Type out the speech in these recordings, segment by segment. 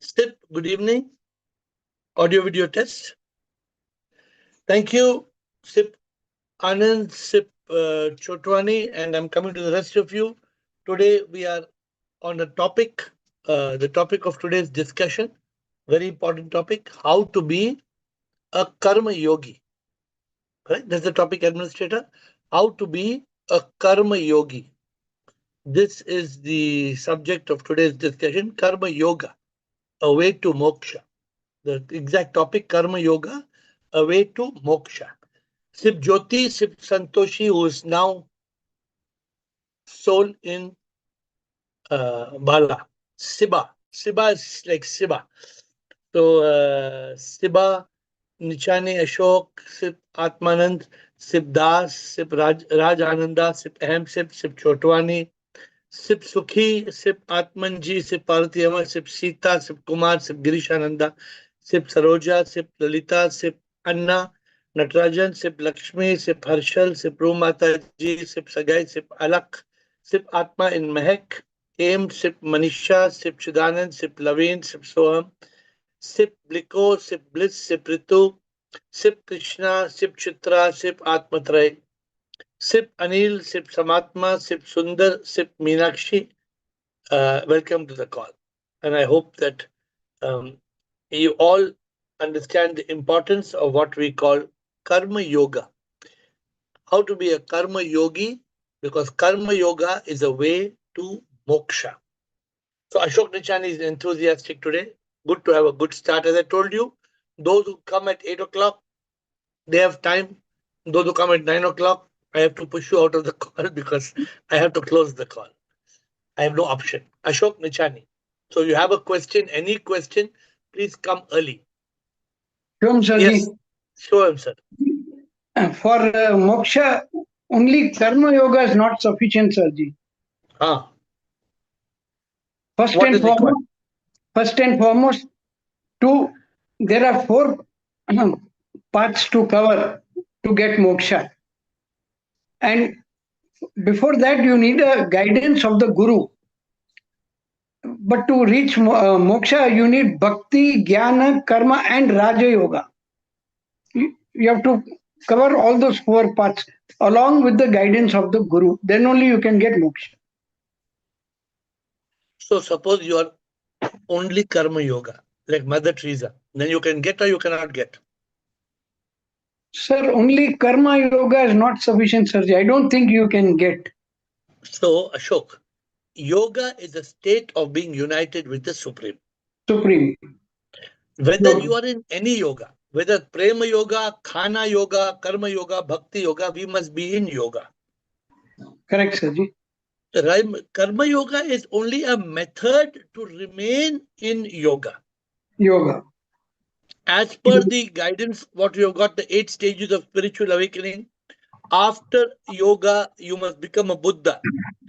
Sip, good evening. Audio video test. Thank you, Sip Anand, Sip Chotwani, and I'm coming to the rest of you. Today we are on a topic, the topic of today's discussion, very important topic, how to be a karma yogi. Right? That's the topic, administrator. How to be a karma yogi. This is the subject of today's discussion, karma yoga, a way to moksha. The exact topic, karma yoga, a way to moksha. Sip Jyoti, Sip Santoshi, who is now soul in Bala. Siba. Siba is like Siba. So Siba, Nichani Ashok, Sip Atmanand, Sip Das, Sip Raj Ananda, Sip Ahem, Sip Chotwani, Sip Sukhi, Sip Atmanji, Sip Parvati Amma, Sip Sita, Sip Kumar, Sip Girish Ananda, Sip Saroja, Sip Lalita, Sip Anna, Natarajan, Sip Lakshmi, Sip Harshal, Sip Rumata Ji, Sip Sagai, Sip Alak, Sip Atma in Mehak, Aim, Sip Manisha, Sip Chidanand, Sip Laveen, Sip Soham, Sip Bliko, Sip Bliss, Sip Ritu, Sip Krishna, Sip Chitra, Sip Atmatray, Sip Anil, Sip Samatma, Sip Sundar, Sip Meenakshi. Welcome to the call. And I hope that you all understand the importance of what we call karma yoga. How to be a karma yogi, because karma yoga is a way to moksha. So Ashok Nichani is enthusiastic today. Good to have a good start. As I told you, those who come at 8 o'clock, they have time. Those who come at 9 o'clock, I have to push you out of the call because I have to close the call. I have no option. Ashok Nichani. So you have a question, any question, please come early. Sure, sir. Yes, sure, sir. For moksha, only karma yoga is not sufficient, Sirji. Ah. First What and is required? foremost, there are four paths to cover to get moksha. And before that, you need a guidance of the guru. But to reach moksha, you need bhakti, jnana, karma, and raja yoga. You have to cover all those four paths along with the guidance of the guru. Then only you can get moksha. So suppose you are only karma yoga, like Mother Teresa, then you can get or you cannot get. Sir, only karma yoga is not sufficient, Sirji. I don't think you can get. So Ashok, yoga is a state of being united with the Supreme. Supreme. Whether you are in any yoga, whether prema yoga, khana yoga, karma yoga, bhakti yoga, we must be in yoga. Correct, Sirji. Karma yoga is only a method to remain in yoga. Yoga. As per the guidance, what we have got, the 8 stages of spiritual awakening. After yoga, you must become a Buddha.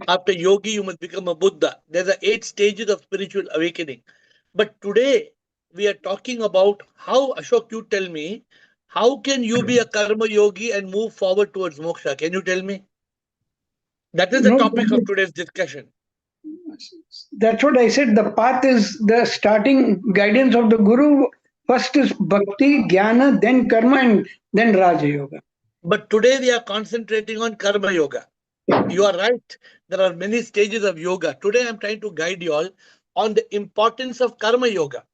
After yogi, you must become a Buddha. There's the 8 stages of spiritual awakening. But today, we are talking about how, Ashok, you tell me, how can you be a karma yogi and move forward towards moksha? Can you tell me? That is the topic of today's discussion. That's what I said. The path is the starting guidance of the guru. First is bhakti, jnana, then karma, and then raja yoga. But today we are concentrating on karma yoga. You are right. There are many stages of yoga. Today I'm trying to guide you all on the importance of karma yoga.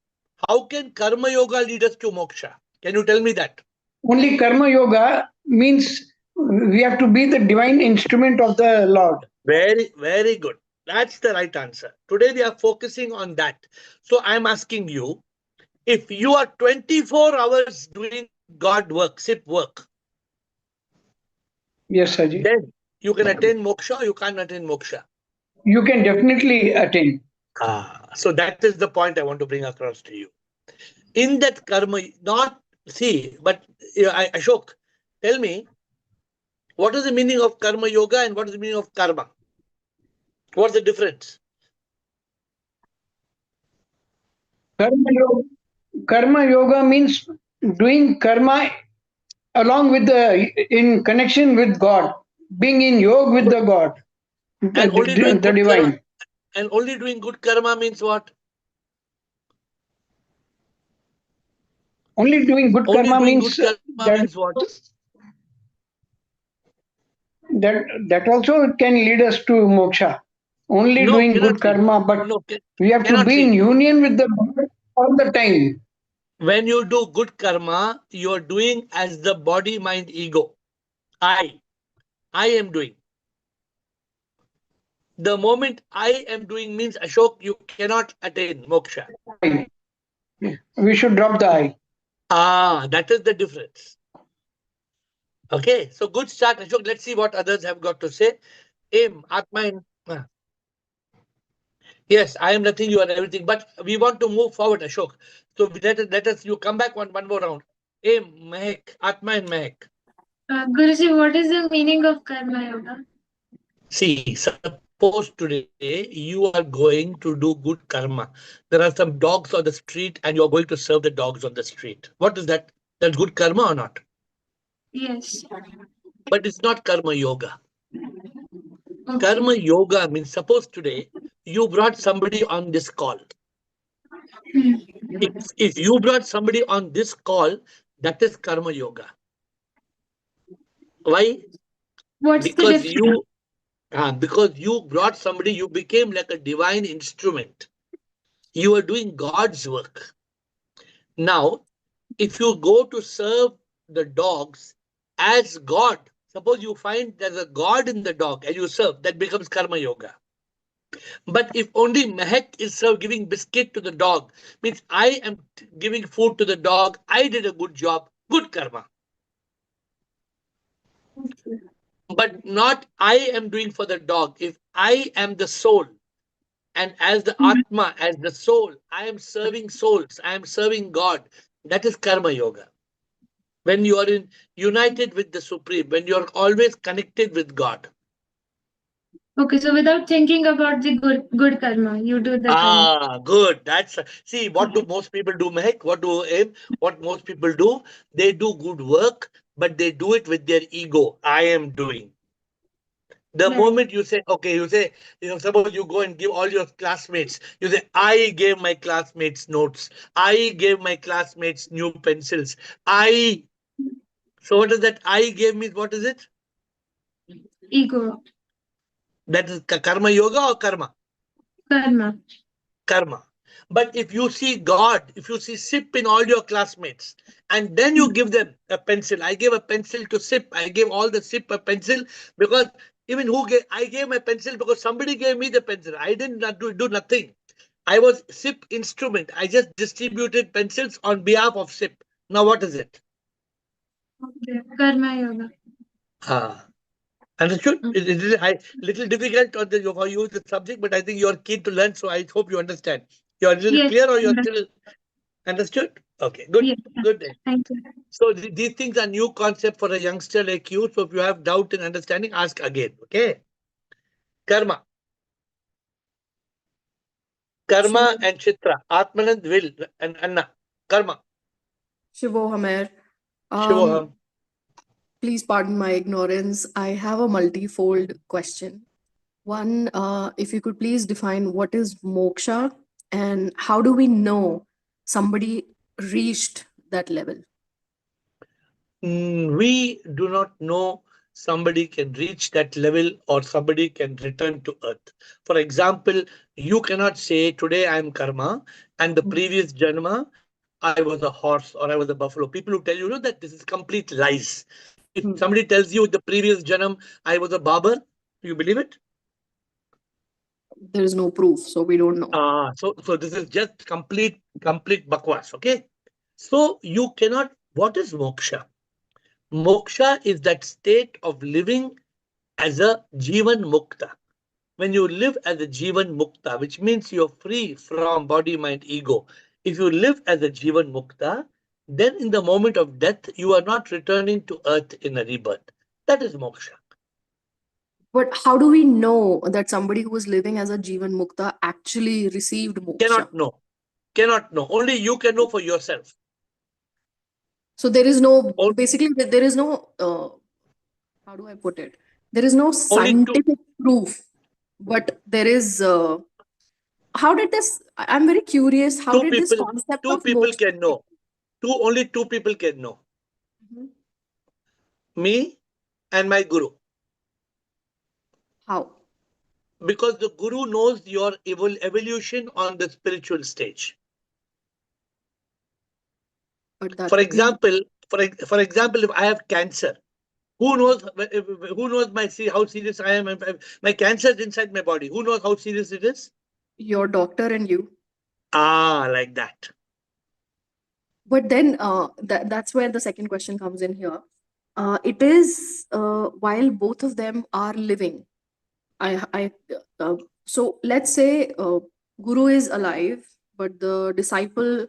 How can karma yoga lead us to moksha? Can you tell me that? Only karma yoga means we have to be the divine instrument of the Lord. Very, very good. That's the right answer. Today we are focusing on that. So I'm asking you, if you are 24 hours doing God work, SIP work, yes, Saji. Then you can attain moksha or you can't attain moksha. You can definitely attain. So that is the point I want to bring across to you. In that karma, not see, but Ashok, tell me, what is the meaning of karma yoga and what is the meaning of karma? What's the difference? Karma yoga means doing karma along with in connection with God, being in yoga with the God, And only doing the good divine. karma, and only doing good karma means what? Only doing good Only karma doing means good karma that means what? that also can lead us to moksha. Only No, doing good cannot lead. karma, but No, we have to cannot be in lead. union with the Lord all the time. When you do good karma, you are doing as the body, mind, ego. I am doing. The moment I am doing means, Ashok, you cannot attain moksha. I. We should drop the I. That is the difference. Okay, so good start, Ashok. Let's see what others have got to say. Aim, Atma, yes, I am nothing, you are everything. But we want to move forward, Ashok. So let us you come back one more round. Aim, Mehek, Atma and Mehek. Guruji, what is the meaning of karma yoga? See, suppose today you are going to do good karma. There are some dogs on the street and you are going to serve the dogs on the street. What is that? That's good karma or not? Yes. But it's not karma yoga. Okay. Karma yoga means, suppose today you brought somebody on this call. If you brought somebody on this call, that is karma yoga. Why? What's the Because difference? you brought somebody, you became like a divine instrument. You are doing God's work. Now, if you go to serve the dogs as God, suppose you find there's a God in the dog and you serve, that becomes karma yoga. But if only Mehak is giving biscuit to the dog, means I am giving food to the dog, I did a good job, good karma. Okay. But not I am doing for the dog. If I am the soul, and as the Atma, as the soul, I am serving souls, I am serving God. That is karma yoga. When you are united with the Supreme, when you are always connected with God. Okay, so without thinking about the good karma, you do the karma. Good. That's see what do most people do, Mehak? What most people do? They do good work, but they do it with their ego. I am doing. The Right. moment you say, okay, suppose you go and give all your classmates, you say, I gave my classmates notes. I gave my classmates new pencils. So what does that I gave means? What is it? Ego. That is karma yoga or karma? Karma. Karma. But if you see God, if you see Sip in all your classmates, and then you give them a pencil, I gave a pencil to Sip, I gave all the Sip a pencil because even I gave my pencil because somebody gave me the pencil. I did not do nothing. I was Sip instrument. I just distributed pencils on behalf of Sip. Now what is it? Okay. Karma yoga. Understood? It is a little difficult for you the subject, but I think you are keen to learn, so I hope you understand. You are a little Yes. clear, or you are still understood? Okay, good, Yes. good. Thank you. So these things are new concept for a youngster like you. So if you have doubt in understanding, ask again. Okay. Karma. Karma and Chitra. Atmanand will and Anna. Karma. Shivohamer. Shivoham. Please pardon my ignorance. I have a multifold question. One, if you could please define what is moksha and how do we know somebody reached that level? We do not know somebody can reach that level or somebody can return to earth. For example, you cannot say today I am karma and the previous janma I was a horse or I was a buffalo. People who tell you, that this is complete lies. If somebody tells you the previous janam I was a barber, you believe it? There is no proof, so we don't know. So this is just complete bakwas. Okay. So you cannot. What is moksha? Moksha is that state of living as a Jivan Mukta. When you live as a Jivan Mukta, which means you're free from body, mind, ego. If you live as a Jivan Mukta, then in the moment of death, you are not returning to earth in a rebirth. That is moksha. But how do we know that somebody who was living as a Jivan Mukta actually received moksha? Cannot know. Cannot know. Only you can know for yourself. So there is no, basically, there is no, how do I put it? There is no scientific proof, but there is, how did this, I'm very curious, how did this concept two of people moksha? can know. only two people can know. Mhm. Me and my guru. How? Because the guru knows your evolution on the spiritual stage. But that For would be example, for example, if I have cancer, who knows how serious I am? My cancer is inside my body. Who knows how serious it is? your doctor and you. Like that. But then that's where the second question comes in here. It is while both of them are living. So let's say Guru is alive, but the disciple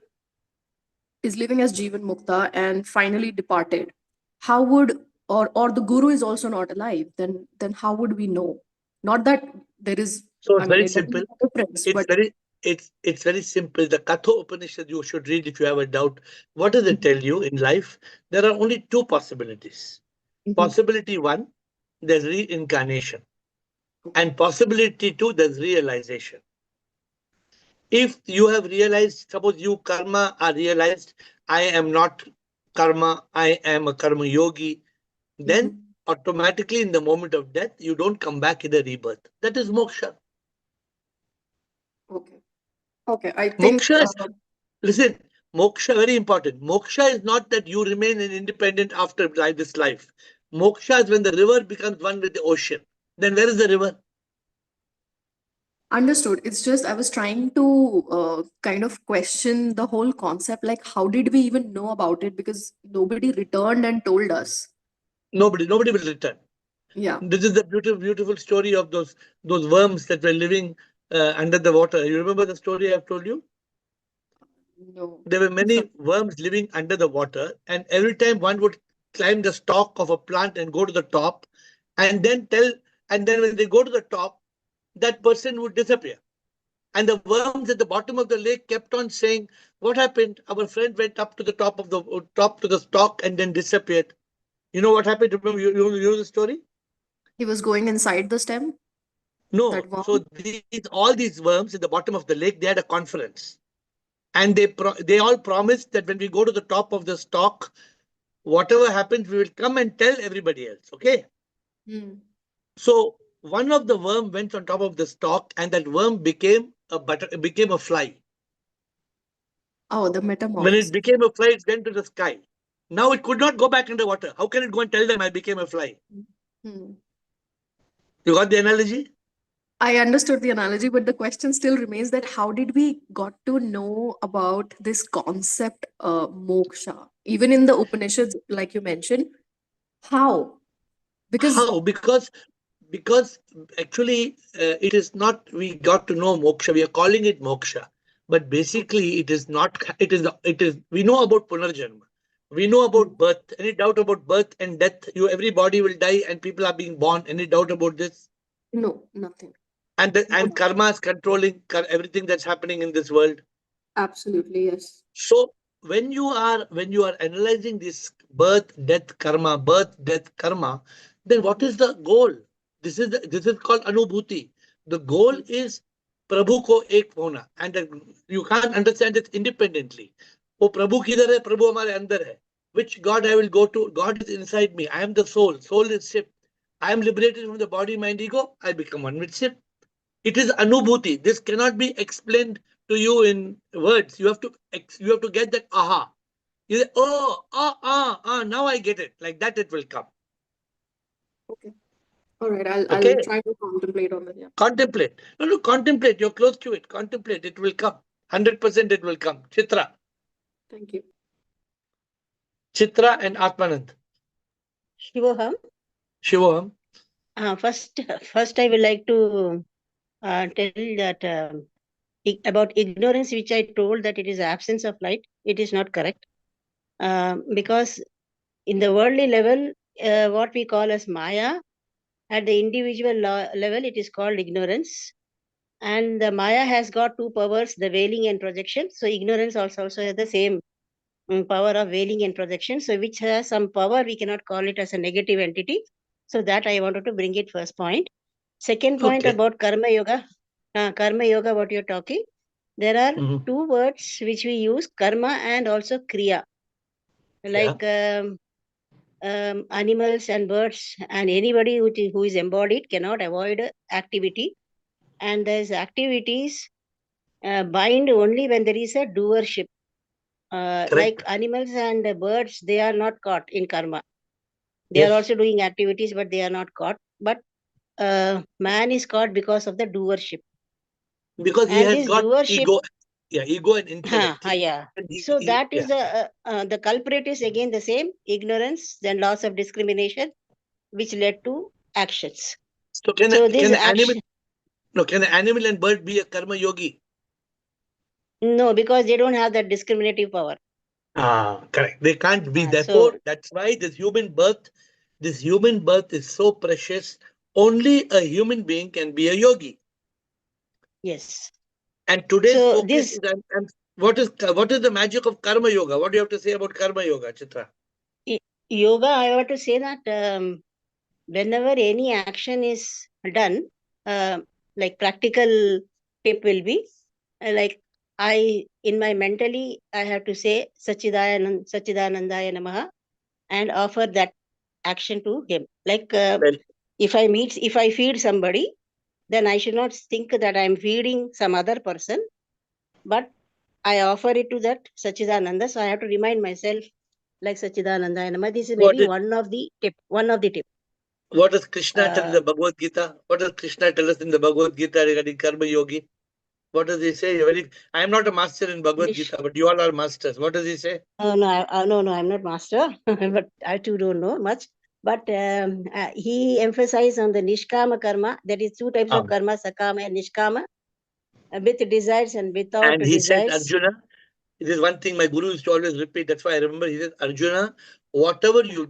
is living as Jivan Mukta and finally departed. How would or the Guru is also not alive? Then how would we know? Not that there is. So I it's mean, very it doesn't simple. make a difference, It's but very it's very simple. The Katha Upanishad you should read if you have a doubt. What does it tell you in life? There are only two possibilities. Mhm. Possibility one, there's reincarnation. And possibility two, there's realization. If you have realized, suppose you karma are realized, I am not karma, I am a karma yogi, then Mhm. automatically in the moment of death, you don't come back in a rebirth. That is moksha. Okay. Okay. I think Moksha is, listen, moksha, very important. Moksha is not that you remain an independent after this life. Moksha is when the river becomes one with the ocean. Then where is the river? understood. It's just I was trying to kind of question the whole concept. Like, how did we even know about it? Because nobody returned and told us. Nobody will return. Yeah. This is the beautiful story of those worms that were living under the water. You remember the story I've told you? No. There were So, many worms living under the water, and every time one would climb the stalk of a plant and go to the top, and then when they go to the top, that person would disappear. And the worms at the bottom of the lake kept on saying, "What happened? Our friend went up to the top to the stalk and then disappeared." You know what happened? Remember, you know the story? he was going inside the stem, that No. So worm. all these worms in the bottom of the lake, they had a conference, and they all promised that when we go to the top of the stalk, whatever happens, we will come and tell everybody else. Okay. Hmm. So one of the worm went on top of the stalk, and that worm became a fly. Oh, the When it metamorphosis. became a fly, it went to the sky. Now it could not go back in the water. How can it go and tell them I became a fly? Hmm. You got the analogy? I understood the analogy, but the question still remains that how did we got to know about this concept, moksha? Even in the Upanishads, like you mentioned, how? Because How? Because actually it is not we got to know moksha. We are calling it moksha, but basically it is not. It is. We know about punarjanma. We know Hmm. about birth. Any doubt about birth and death? Everybody will die, and people are being born. Any doubt about this? No, nothing. No And doubt. karma is controlling everything that's happening in this world. Absolutely, yes. So when you are analyzing this birth, death, karma, then what is the goal? This is called anubhuti. The goal is Prabhu ko ek hona, and you can't understand it independently. Oh, Prabhu kidhar hai? Prabhu hamare andar hai. Which God I will go to? God is inside me. I am the soul. Soul is Shiv. I am liberated from the body, mind, ego. I become one with Shiv. It is anubhuti. This cannot be explained to you in words. You have to get that aha. You say, oh, now I get it. Like that it will come. Okay. All right. I'll Okay. try to contemplate on that. Yeah. Contemplate. No, contemplate. You're close to it. Contemplate. It will come. 100% it will come. Chitra. Thank you. Chitra and Atmanand. Shivoham. Shivoham. First, I would like to tell that about ignorance, which I told that it is absence of light. It is not correct. Because in the worldly level, what we call as Maya, at the individual level, it is called ignorance. And the Maya has got two powers, the veiling and projection. So ignorance also has the same power of veiling and projection. So which has some power, we cannot call it as a negative entity. So that I wanted to bring it first point. Second point Okay. about karma yoga. Karma yoga, what you're talking. There are Mhm. two words which we use, karma and also kriya. like animals and birds and anybody who is embodied cannot avoid activity. And those activities bind only when there is a doership. Like animals and birds, they are not caught in karma. They are also doing activities, but they are not caught. But man is caught because of the doership. Because he And has this got doership, ego. Yeah, ego and intellect. yeah. So that is the culprit is again the same: ignorance, then loss of discrimination, which led to actions. So can this can an animal and bird be a karma yogi? No, because they don't have that discriminative power. Correct. They can't be. Therefore, that's why this human birth is so precious. Only a human being can be a yogi. Yes. And today's focus is what is the magic of karma yoga? What do you have to say about karma yoga, Chitra? Yoga, I have to say that whenever any action is done, like practical tip will be like in my mentally, I have to say Sachidanandaya Namaha and offer that action to him. Like if I feed somebody, then I should not think that I'm feeding some other person, but I offer it to that Sachidananda. So I have to remind myself like Sachidanandaya Namaha. This is maybe one of the tip. What does Krishna tell in the Bhagavad Gita? What does Krishna tell us in the Bhagavad Gita regarding karma yogi? What does he say? I am not a master in Bhagavad Gita, but you all are masters. What does he say? No, I'm not master, but I too don't know much. But he emphasized on the nishkama karma. There is two types of karma, sakama and nishkama, with desires and without desires. Said, Arjuna, it is one thing my guru used to always repeat. That's why I remember he said, Arjuna, whatever you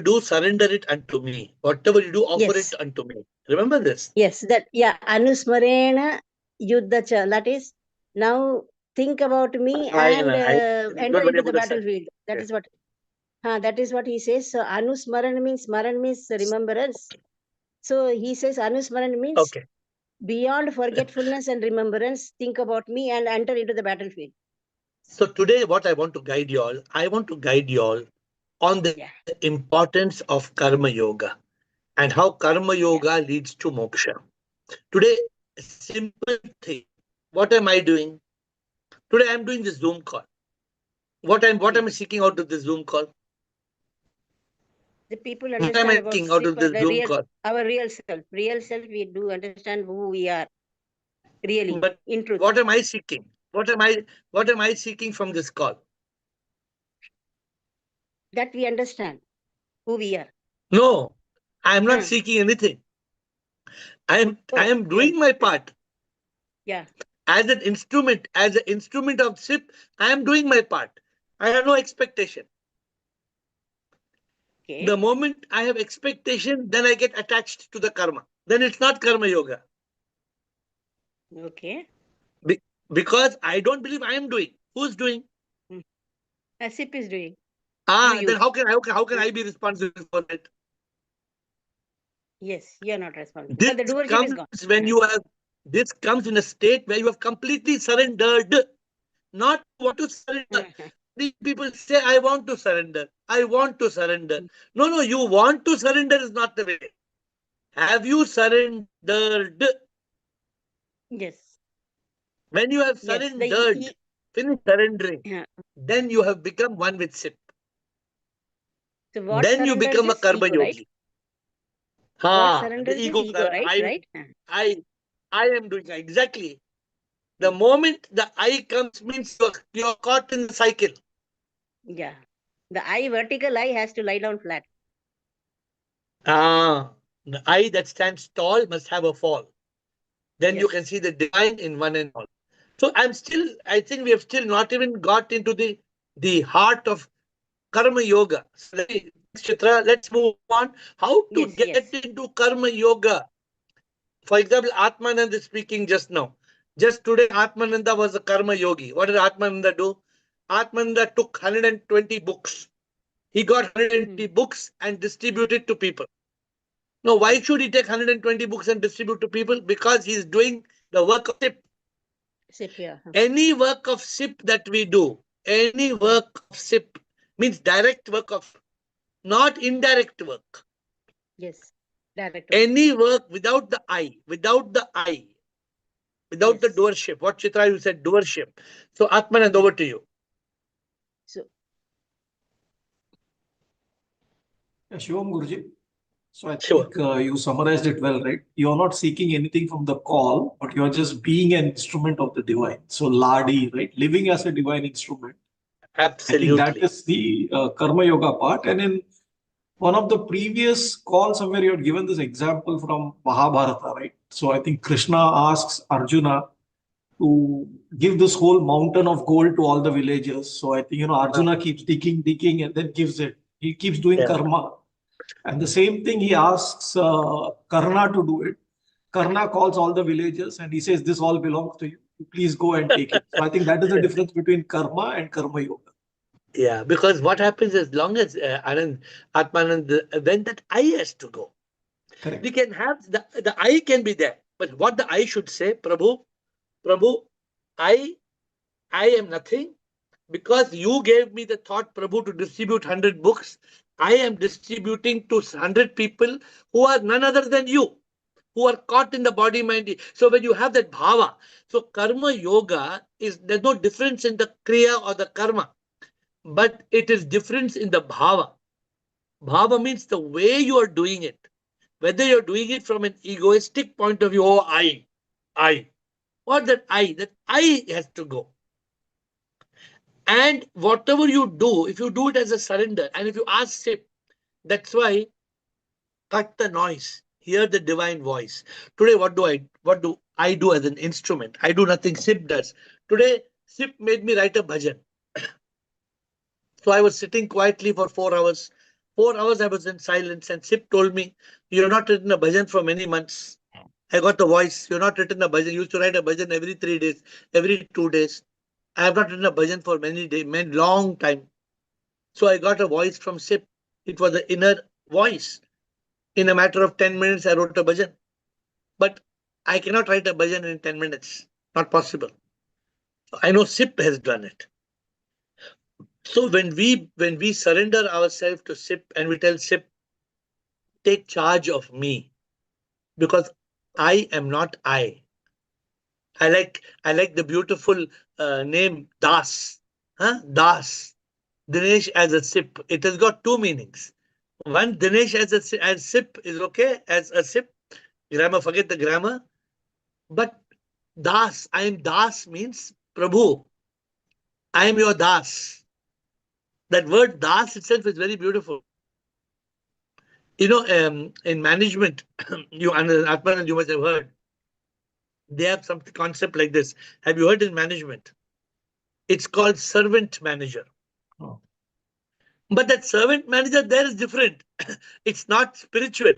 do, surrender it unto me. Whatever you do, offer it unto me. Remember this? Yes, Anusmarena Yuddhacha. That is, now think about me and enter into the battlefield. That is what. That is what he says. So Anusmaran means remembrance. So he says Anusmaran means beyond forgetfulness and remembrance, think about me and enter into the battlefield. So today what I want to guide you all on the importance of karma yoga and how karma yoga leads to moksha. Today, a simple thing. What am I doing? Today I'm doing this Zoom call. What am I seeking out of this Zoom call? The people understand about our real self. Real self, we do understand who we are. Really, but in truth. What am I seeking? What am I seeking from this call? That we understand who we are. No, I am not seeking anything. I am doing my part. Yeah. As an instrument of SIP, I am doing my part. I have no expectation. Okay. The moment I have expectation, then I get attached to the karma. Then it's not karma yoga. Okay. Because I don't believe I am doing. Who's doing? SIP is doing. Then how can I be responsible for it? Yes, you are not responsible. Because the doership is gone. This comes in a state where you have completely surrendered, not want to surrender. These people say, I want to surrender. I want to surrender. No, you want to surrender is not the way. Have you surrendered? Yes. When you have surrendered, finished surrendering, then you have become one with SIP. So what then you become a karma yogi. Right? The ego, right? I am doing exactly. The moment the I comes means you're caught in the cycle. Yeah. The vertical I has to lie down flat. The I that stands tall must have a fall. Then you can see the divine in one and all. So I think we have still not even got into the heart of karma yoga. So Chitra, let's move on. How to get into karma yoga. For example, Atmananda is speaking just now. Just today, Atmananda was a karma yogi. What did Atmananda do? Atmananda took 120 books. He got 120 books and distributed to people. Now, why should he take 120 books and distribute to people? Because he's doing the work of SIP. SIP, yeah. Any work of SIP that we do, any work of SIP means direct work of, not indirect work. Yes. Direct work. Any work without the I, without the Yes. doership. What Chitra, you said doership. So Atmanand, over to you. So Shivam Guruji. So I Sure. think you summarized it well, right? You're not seeking anything from the call, but you're just being an instrument of the divine. So Ladi, right? Living as a divine instrument. I think that Absolutely. is the Karma Yoga part. And in one of the previous calls, somewhere you had given this example from Mahabharata, right? So I think Krishna asks Arjuna to give this whole mountain of gold to all the villagers. So I think, Arjuna keeps digging, and then gives it. He keeps doing Yeah. karma. And the same thing he asks Karna to do it. Karna calls all the villagers and he says, this all belongs to you. Please go and take it. So I think that is the difference between karma and karma yoga. Yeah, because what happens as long as Atmanand, then that I has to go. Correct. We can have the I can be there, but what the I should say, Prabhu, I am nothing. Because you gave me the thought, Prabhu, to distribute 100 books, I am distributing to 100 people who are none other than you, who are caught in the body mind. So when you have that bhava, so karma yoga there's no difference in the kriya or the karma, but it is difference in the bhava. Bhava means the way you are doing it, whether you're doing it from an egoistic point of view, oh, or that I has to go. And whatever you do, if you do it as a surrender, and if you ask SIP, that's why cut the noise, hear the divine voice. Today, what do I do as an instrument? I do nothing, SIP does. Today, SIP made me write a bhajan. So I was sitting quietly for 4 hours. 4 hours I was in silence, and SIP told me, you're not written a bhajan for many months. I got the voice, you're not written a bhajan. You used to write a bhajan every 3 days, every 2 days. I have not written a bhajan for many days, long time. So I got a voice from SIP. It was an inner voice. In a matter of 10 minutes, I wrote a bhajan. But I cannot write a bhajan in 10 minutes. Not possible. I know SIP has done it. So when we surrender ourselves to SIP and we tell SIP, take charge of me, because I am not I. I like the beautiful name Das. Das. Dinesh as a SIP. It has got two meanings. One, Dinesh as SIP is okay, as a SIP. Grammar, forget the grammar. But Das, I am Das means Prabhu. I am your Das. That word Das itself is very beautiful. In management, Atman, you must have heard, they have some concept like this. Have you heard in management? It's called servant manager. Oh. But that servant manager there is different. It's not spiritual.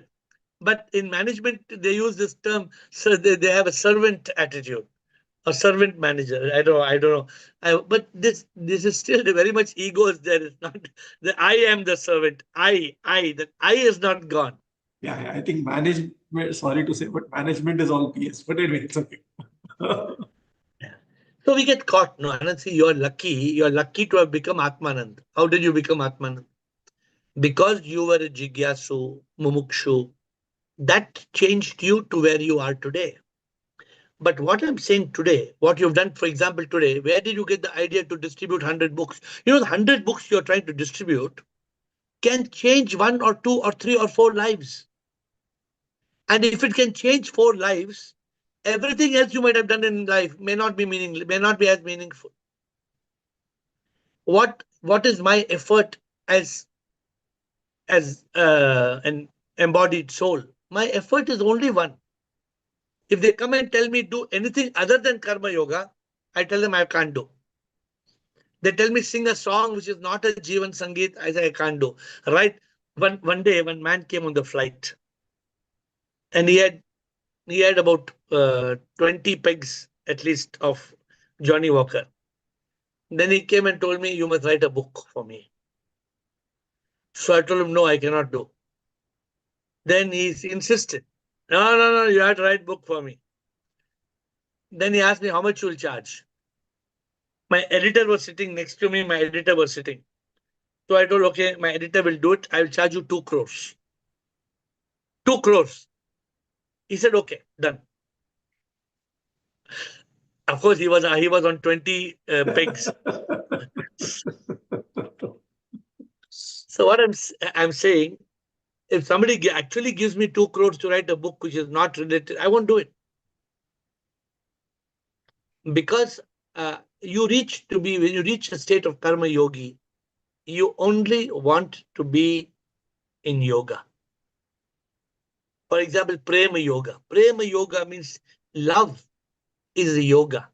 But in management, they use this term, so they have a servant attitude, a servant manager. I don't know. But this is still very much ego is there. It's not the I am the servant. That I is not gone. Yeah, I think management, sorry to say, but management is all PS. But anyway, it's okay. So we get caught. No, Anand, see, you're lucky. You're lucky to have become Atmanand. How did you become Atmanand? Because you were a Jigyasu, Mumukshu. That changed you to where you are today. But what I'm saying today, what you've done, for example, today, where did you get the idea to distribute 100 books? The 100 books you're trying to distribute can change 1 or 2 or 3 or 4 lives. And if it can change 4 lives, everything else you might have done in life may not be as meaningful. What is my effort as an embodied soul? My effort is only one. If they come and tell me do anything other than karma yoga, I tell them I can't do. They tell me sing a song which is not a Jivan Sangeet, I say I can't do. Right? One day, one man came on the flight, and he had about 20 pegs at least of Johnny Walker. Then he came and told me, you must write a book for me. So I told him, no, I cannot do. Then he insisted, no, you have to write book for me. Then he asked me how much you will charge. My editor was sitting next to me. My editor was sitting. So I told, okay, my editor will do it. I will charge you 2 crores. 2 crores. He said, okay, done. Of course, he was on 20 pegs. So what I'm saying, if somebody actually gives me 2 crores to write a book which is not related, I won't do it. Because when you reach a state of karma yogi, you only want to be in yoga. For example, prema yoga. Prema yoga means love is a yoga.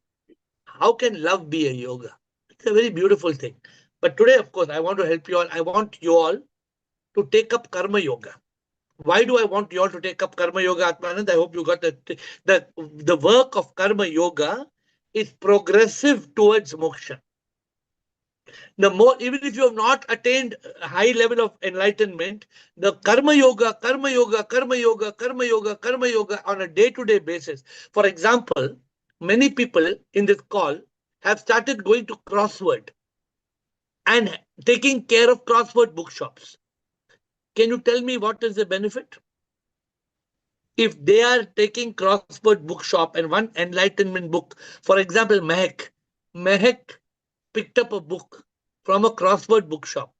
How can love be a yoga? It's a very beautiful thing. But today, of course, I want to help you all. I want you all to take up karma yoga. Why do I want you all to take up karma yoga, Atmanand? I hope you got that. The work of karma yoga is progressive towards moksha. The more, even if you have not attained a high level of enlightenment, the karma yoga, karma yoga, karma yoga, karma yoga, karma yoga on a day-to-day basis. For example, many people in this call have started going to crossword and taking care of crossword bookshops. Can you tell me what is the benefit? If they are taking crossword bookshop and one enlightenment book, for example, Mehak picked up a book from a crossword bookshop.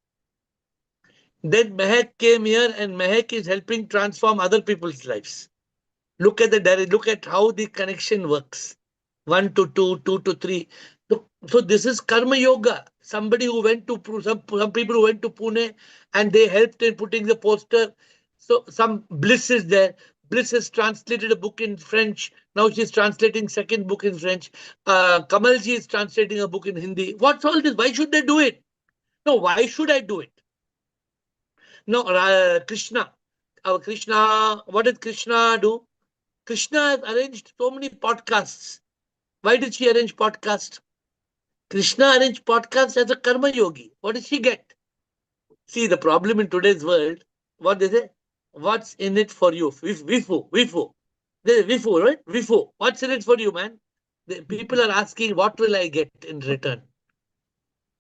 Then Mehak came here and Mehak is helping transform other people's lives. Look at how the connection works. 1 to 2, 2 to 3. So this is karma yoga. Somebody who went to some people who went to Pune and they helped in putting the poster. So some Bliss is there. Bliss has translated a book in French. Now she's translating second book in French. Kamalji is translating a book in Hindi. What's all this? Why should they do it? No, why should I do it? No, Krishna. What did Krishna do? Krishna has arranged so many podcasts. Why did she arrange podcast? Krishna arranged podcast as a karma yogi. What did she get? See, the problem in today's world, what they say? What's in it for you? Vifu. Vifu, right? Vifu. What's in it for you, man? The people are asking, what will I get in return?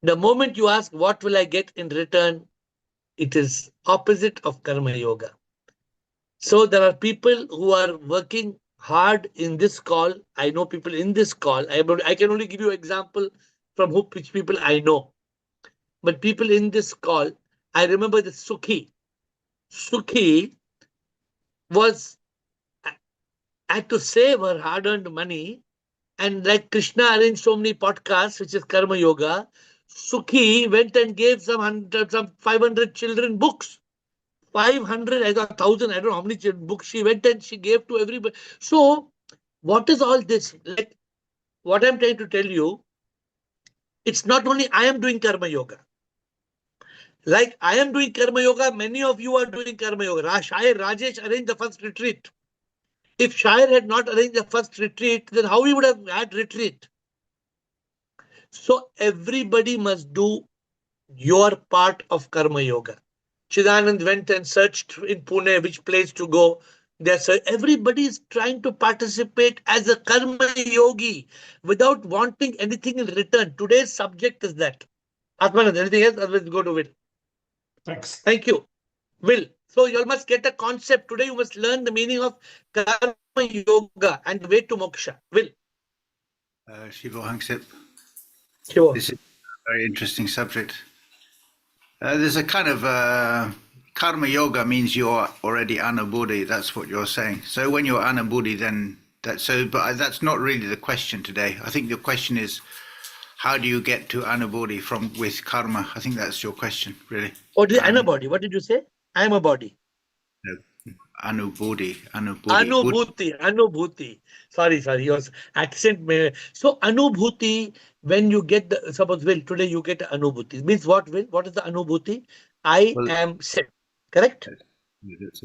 The moment you ask, what will I get in return? It is opposite of karma yoga. So there are people who are working hard in this call. I know people in this call. I can only give you an example from which people I know. But people in this call, I remember the Sukhi. Sukhi had to save her hard-earned money. And like Krishna arranged so many podcasts, which is karma yoga, Sukhi went and gave some 500 children books. 500, I got 1,000, I don't know how many books she went and she gave to everybody. So what is all this? Like what I'm trying to tell you, it's not only I am doing karma yoga. Like I am doing karma yoga, many of you are doing karma yoga. Shair Rajesh arranged the first retreat. If Shair had not arranged the first retreat, then how he would have had retreat? So everybody must do your part of karma yoga. Chidanand went and searched in Pune which place to go. Everybody is trying to participate as a karma yogi without wanting anything in return. Today's subject is that. Atmanand, anything else? Otherwise, go to Will. Thanks. Thank you. Will. So you all must get a concept. Today you must learn the meaning of karma yoga and the way to moksha. Will. Shiva Hangsip. Sure. This is a very interesting subject. There's a kind of karma yoga means you're already anubodhi. That's what you're saying. So when you're anubodhi, then but that's not really the question today. I think the question is, how do you get to anubodhi with karma? I think that's your question, really. Oh, anubodhi. What did you say? I am a body. No. Anubodhi. Sorry, your accent. So anubhuti, when you get suppose Will, today you get anubhuti. Means what, Will? What is the anubhuti? I am sick. Correct?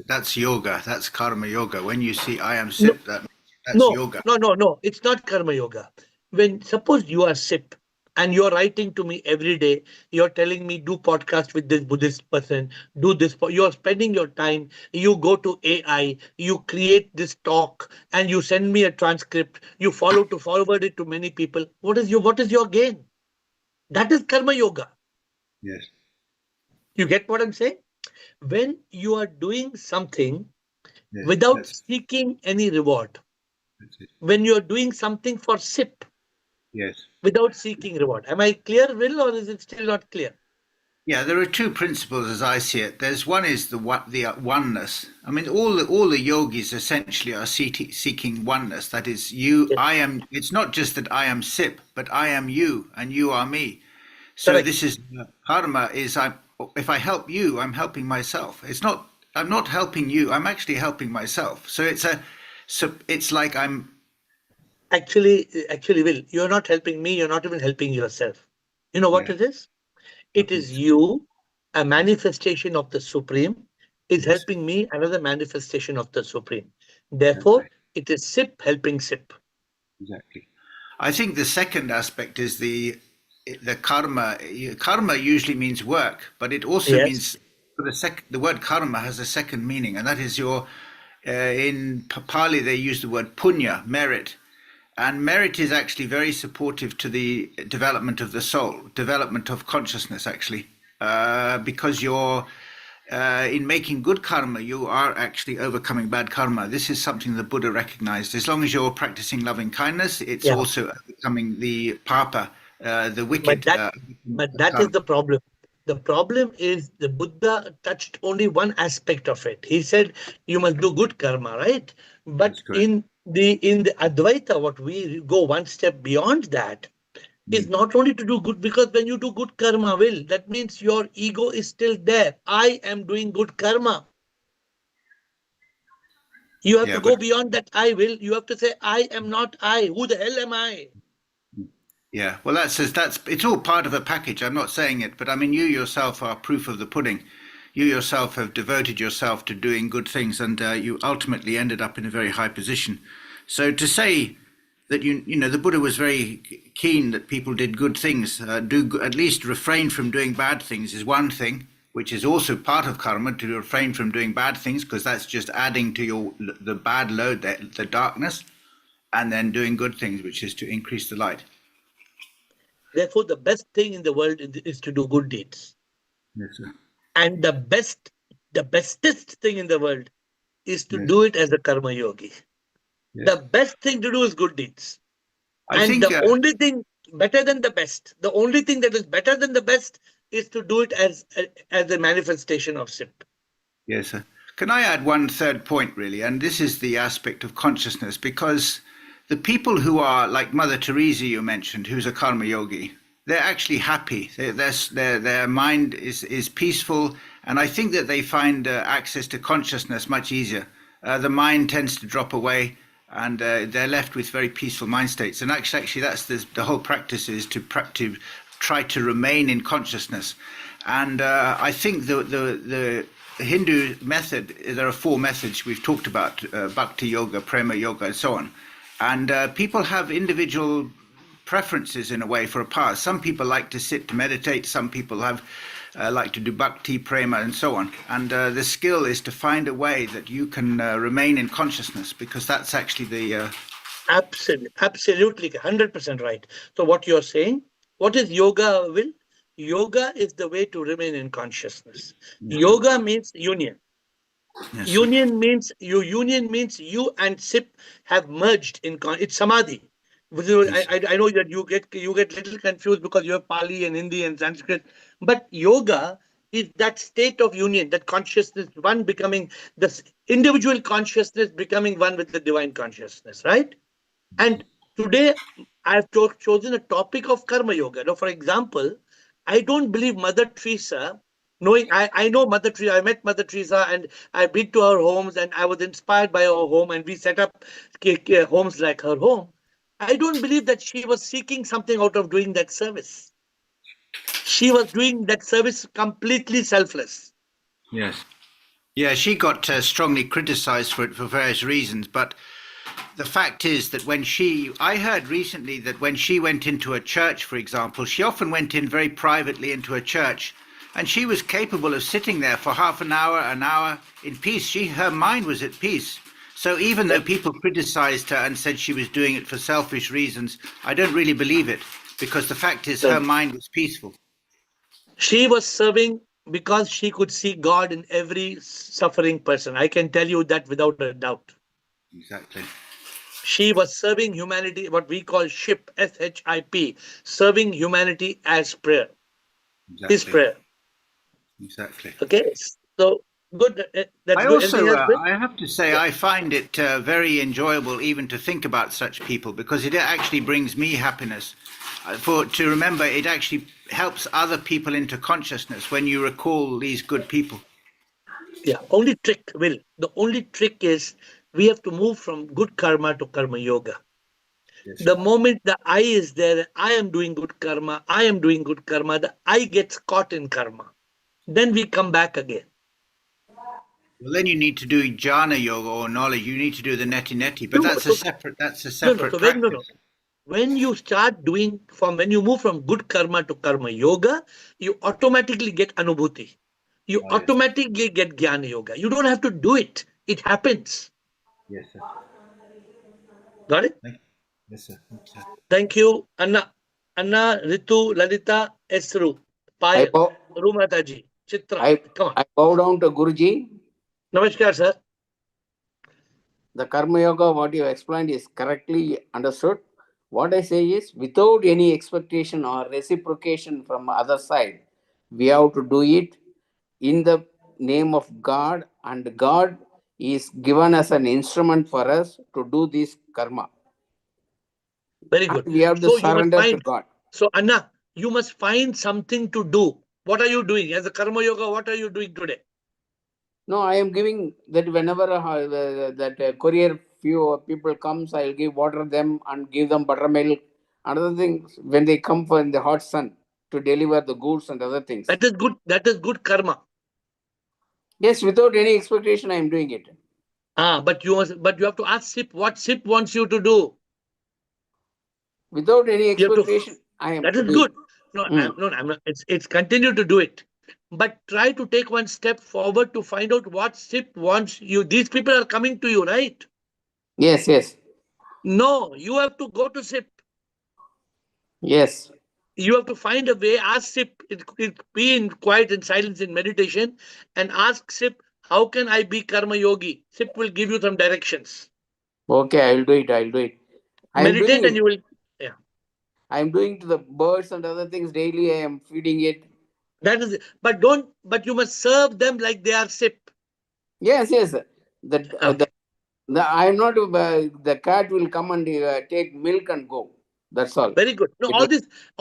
That's yoga. That's karma yoga. When you see I am sip, that's yoga. No. It's not karma yoga. When suppose you are sip and you're writing to me every day, you're telling me do podcast with this Buddhist person, do this. You're spending your time. You go to AI, you create this talk, and you send me a transcript. You forward it to many people. What is your gain? That is karma yoga. Yes. You get what I'm saying? When you are doing something Yes. without seeking any reward, That's it. when you are doing something for sip, Yes. without seeking reward. Am I clear, Will, or is it still not clear? Yeah, there are two principles as I see it. There's one is the oneness. I mean, all the yogis essentially are seeking oneness. That is, you, Yes. I am. It's not just that I am Sip, but I am you, and you are me. So Correct. this is karma. If I help you, I'm helping myself. It's not. I'm not helping you. I'm actually helping myself. So it's like I'm. Actually, Will, you're not helping me. You're not even helping yourself. You know what Yeah. it is? It is you, a manifestation of the Supreme, is Yes. helping me, another manifestation of the Supreme. That's Therefore, right. it is Sip helping Sip. Exactly. I think the second aspect is the karma. Karma usually means work, but it also Yes. means the word karma has a second meaning, and that is your. In Pali, they use the word punya, merit, and merit is actually very supportive to the development of the soul, development of consciousness, actually, because you're in making good karma, you are actually overcoming bad karma. This is something the Buddha recognized. As long as you're practicing loving kindness, it's Yeah. also overcoming the papa, the But wicked that is karma. the problem. The problem is the Buddha touched only one aspect of it. He said you must do good karma, right? That's But correct. in the Advaita, what we go one step beyond that is not only to do good, because when you do good karma, Will, that means your ego is still there. I am doing good karma. You have to Yeah, go but beyond that I will. You have to say, I am not I. Who the hell am I? yeah, well, that's it's all part of a package. I'm not saying it, but I mean, you yourself are proof of the pudding. You yourself have devoted yourself to doing good things, and you ultimately ended up in a very high position. So to say that the Buddha was very keen that people did good things, at least refrain from doing bad things is one thing, which is also part of karma to refrain from doing bad things because that's just adding to the bad load, the darkness, and then doing good things, which is to increase the light. Therefore, the best thing in the world is to do good deeds. Yes, sir. And the bestest thing in the world is to Yes. do it as a karma yogi. Yes. The best thing to do is good deeds. I And think the only thing better than the best, the only thing that is better than the best is to do it as a manifestation of SIP. yes, sir. Can I add one third point, really? And this is the aspect of consciousness, because the people who are like Mother Teresa, you mentioned, who's a karma yogi, they're actually happy. Their mind is peaceful, and I think that they find access to consciousness much easier. The mind tends to drop away, and they're left with very peaceful mind states. And actually, that's the whole practice is to try to remain in consciousness. And I think the Hindu method, there are four methods we've talked about: bhakti yoga, prema yoga, and so on. And people have individual preferences in a way for a path. Some people like to sit to meditate. Some people have like to do bhakti, prema, and so on. And the skill is to find a way that you can remain in consciousness, because that's actually the Absolutely, 100% right. So what you're saying, what is yoga, Will? Yoga is the way to remain in consciousness. yes, sir. Yoga means union. Yes, sir. Union means you and SIP have merged in it's samadhi. Yes. I know that you get little confused because you have Pali and Hindi and Sanskrit, but yoga is that state of union, that consciousness, one becoming this individual consciousness becoming one with the divine consciousness, right? And today I've chosen a topic of karma yoga. Now, for example, I don't believe Mother Teresa, I know Mother Teresa, I met Mother Teresa and I've been to her homes and I was inspired by her home and we set up homes like her home. I don't believe that she was seeking something out of doing that service. She was doing that service completely selfless. Yes. Yeah, she got strongly criticized for it for various reasons, but the fact is that I heard recently that when she went into a church, for example, she often went in very privately into a church, and she was capable of sitting there for half an hour in peace. Her mind was at peace. So even though people criticized her and said she was doing it for selfish reasons, I don't really believe it, because the fact is So- her mind was peaceful. She was serving because she could see God in every suffering person. I can tell you that without a doubt. Exactly. She was serving humanity, what we call SHIP, SHIP, serving humanity as prayer, his Exactly. prayer. Exactly. Okay, so good. That's I good. Anything also, else, Bill? I have to say, I find it very enjoyable even to think about such people because it actually brings me happiness. To remember, it actually helps other people into consciousness when you recall these good people. Yeah, only trick, Will. The only trick is we have to move from good karma to karma yoga. Yes, The moment the I is there, I am doing good karma, I am doing good karma, the I gets caught in karma. Then we come back again. Well, then you need to do jhana yoga or knowledge. You need to do the neti neti, but No, that's a so, separate. That's a no, separate so practice. when you start doing when you move from good karma to karma yoga, you automatically get anubhuti. You Oh, yes. automatically get jnana yoga. You don't have to do it. It happens. Yes, sir. Got it? Yes, sir. Yes, sir. Thank you, Anna. Anna, Ritu, Lalita, Esru, I Payal, bow, Rumataji, Chitra. I, Come on. I bow down to Guruji. Namaskar, sir. The Karma Yoga, what you explained is correctly understood. What I say is, without any expectation or reciprocation from other side, we have to do it in the name of God, and God is given as an instrument for us to do this karma. Very And good. we have to So you must surrender to find, God. so Anna, you must find something to do. What are you doing? As a karma yoga, what are you doing today? No, I am giving that whenever that courier few people comes, I'll give water them and give them buttermilk. Another thing, when they come for in the hot sun to deliver the goods and other things. That is good. That is good karma. Yes, without any expectation, I am doing it. But you have to ask SIP what SIP wants you to do. Without any You have to. expectation, I am That is doing. good. No, I'm not. It's continue to do it, but try to take one step forward to find out what SIP wants you. These people are coming to you, right? Yes, yes, No, you have to go to SIP. yes. You have to find a way. Ask SIP. Be in quiet and silence in meditation, and ask SIP, how can I be karma yogi? SIP will give you some directions. Okay, I will do it. I will do it. I am Meditate, doing and it. you will. Yeah. I am doing to the birds and other things daily. I am feeding it. That is it. But don't. But you must serve them like they are SIP. Yes, yes. Okay. I am not. The cat will come and take milk and go. That's all. Very good. No, It all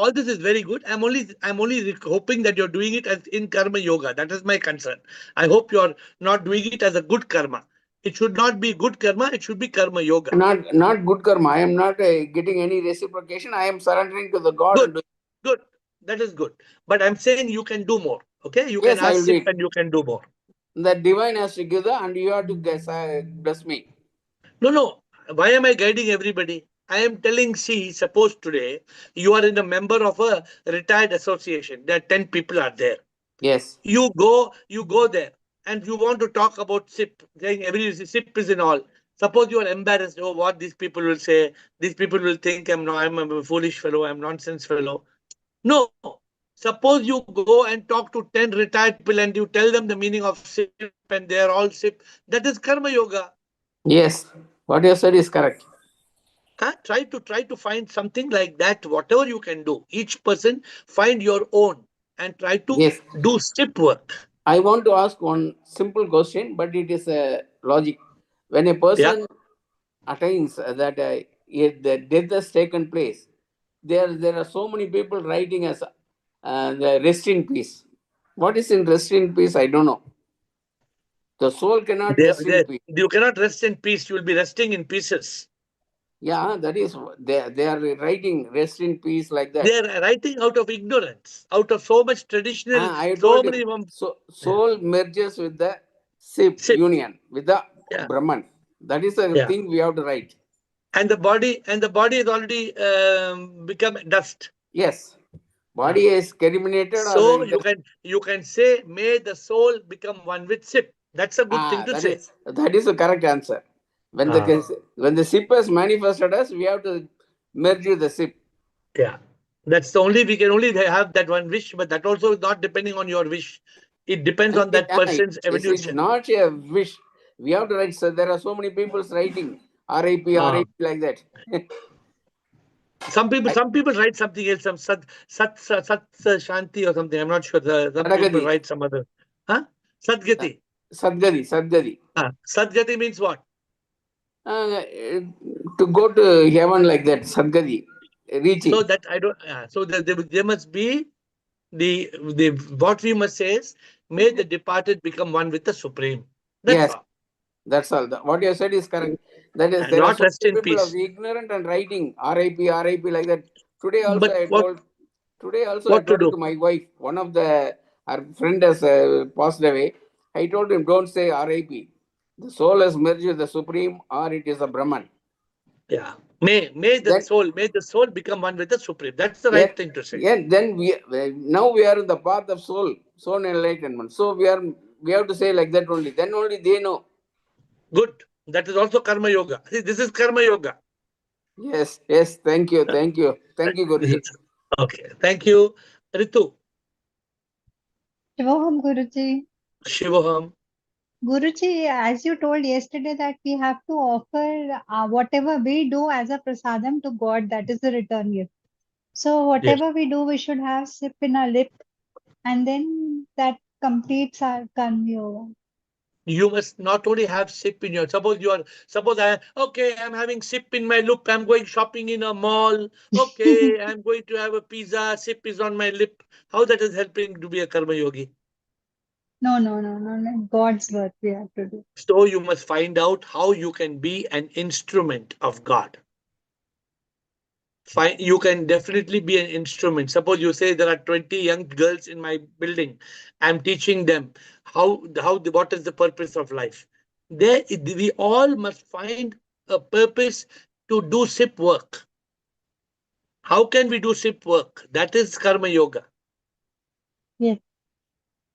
will- this is very good. I'm only hoping that you're doing it as in karma yoga. That is my concern. I hope you're not doing it as a good karma. It should not be good karma. It should be karma yoga. not good karma. I am not getting any reciprocation. I am surrendering to the God and Good, good. That is good. But I'm saying you can do more. Okay, you can yes, I ask will do SIP it. and you can do more. The divine has to give the and you have to guess, bless me. No. Why am I guiding everybody? I am telling, see, suppose today you are in a member of a retired association. There are 10 people are there. Yes. You go there and you want to talk about SIP, saying every SIP is in all. Suppose you are embarrassed, oh, what these people will say. These people will think I'm a foolish fellow, I'm nonsense fellow. No. Suppose you go and talk to 10 retired people and you tell them the meaning of SIP and they are all SIP. That is karma yoga. Yes. What you said is correct. Try to find something like that, whatever you can do. Each person find your own and try to Yes. do SIP work. I want to ask one simple question, but it is a logic. When a Yeah. person attains that the death has taken place, there are so many people writing as the rest in peace. What is in rest in peace? I don't know. The soul cannot rest in peace. You cannot rest in peace. You will be resting in pieces. Yeah, that is they are writing rest in peace like that. They are writing out of ignorance, out of so much traditional, I so told you, many soul merges with the SIP SIP. union with the Yeah. Brahman. That is the Yeah. thing we have to write. And the body is already become dust. Yes, body is eliminated or So it you can say, may the soul become one with SIP. That's a good thing to say. that is the correct answer. When the SIP has manifested us, we have to merge with the SIP. Yeah. That's the only, we can only have that one wish, but that also is not depending on your wish. It depends on that person's It's evolution. not a wish. We have to write. So there are so many people writing RIP, RIP like that. Some people write something else, some sat shanti or something. I'm not sure. Some people Sadagati. write some other. Huh? Sadgati. Sadgati. Sadgati means what? To go to heaven like that, Sadgati, reaching. So that I don't. So there must be the what we must say is, may the departed become one with the Supreme. That's Yes, all. that's all. What you said is correct. That is, And there are not so rest many in people peace. of ignorant and writing RIP, RIP like that. Today also But I what told. Today also I what to told it do? to my wife. One of her friend has passed away. I told him, don't say RIP. The soul has merged with the Supreme, or it is a Brahman. Yeah. May the soul become one with the Supreme. That's the right thing to say. Yeah. Then now we are in the path of soul enlightenment. So we have to say like that only. Then only they know. Good. That is also karma yoga. See, this is karma yoga. Yes. Thank you, Guruji. Okay. Thank you, Ritu. Shivoham, Guruji. Shivoham. Guruji, as you told yesterday that we have to offer whatever we do as a prasadam to God, that is the return gift. So whatever we do, we should have sip in our lip, and then that completes our karma yoga. You must not only have sip in your, suppose I'm having sip in my lip, I'm going shopping in a mall, okay, I'm going to have a pizza, sip is on my lip. How that is helping to be a karma yogi? No. God's work we have to do. So you must find out how you can be an instrument of God. You can definitely be an instrument. Suppose you say there are 20 young girls in my building. I'm teaching them what is the purpose of life. We all must find a purpose to do SIP work. How can we do SIP work? That is karma yoga. Yes.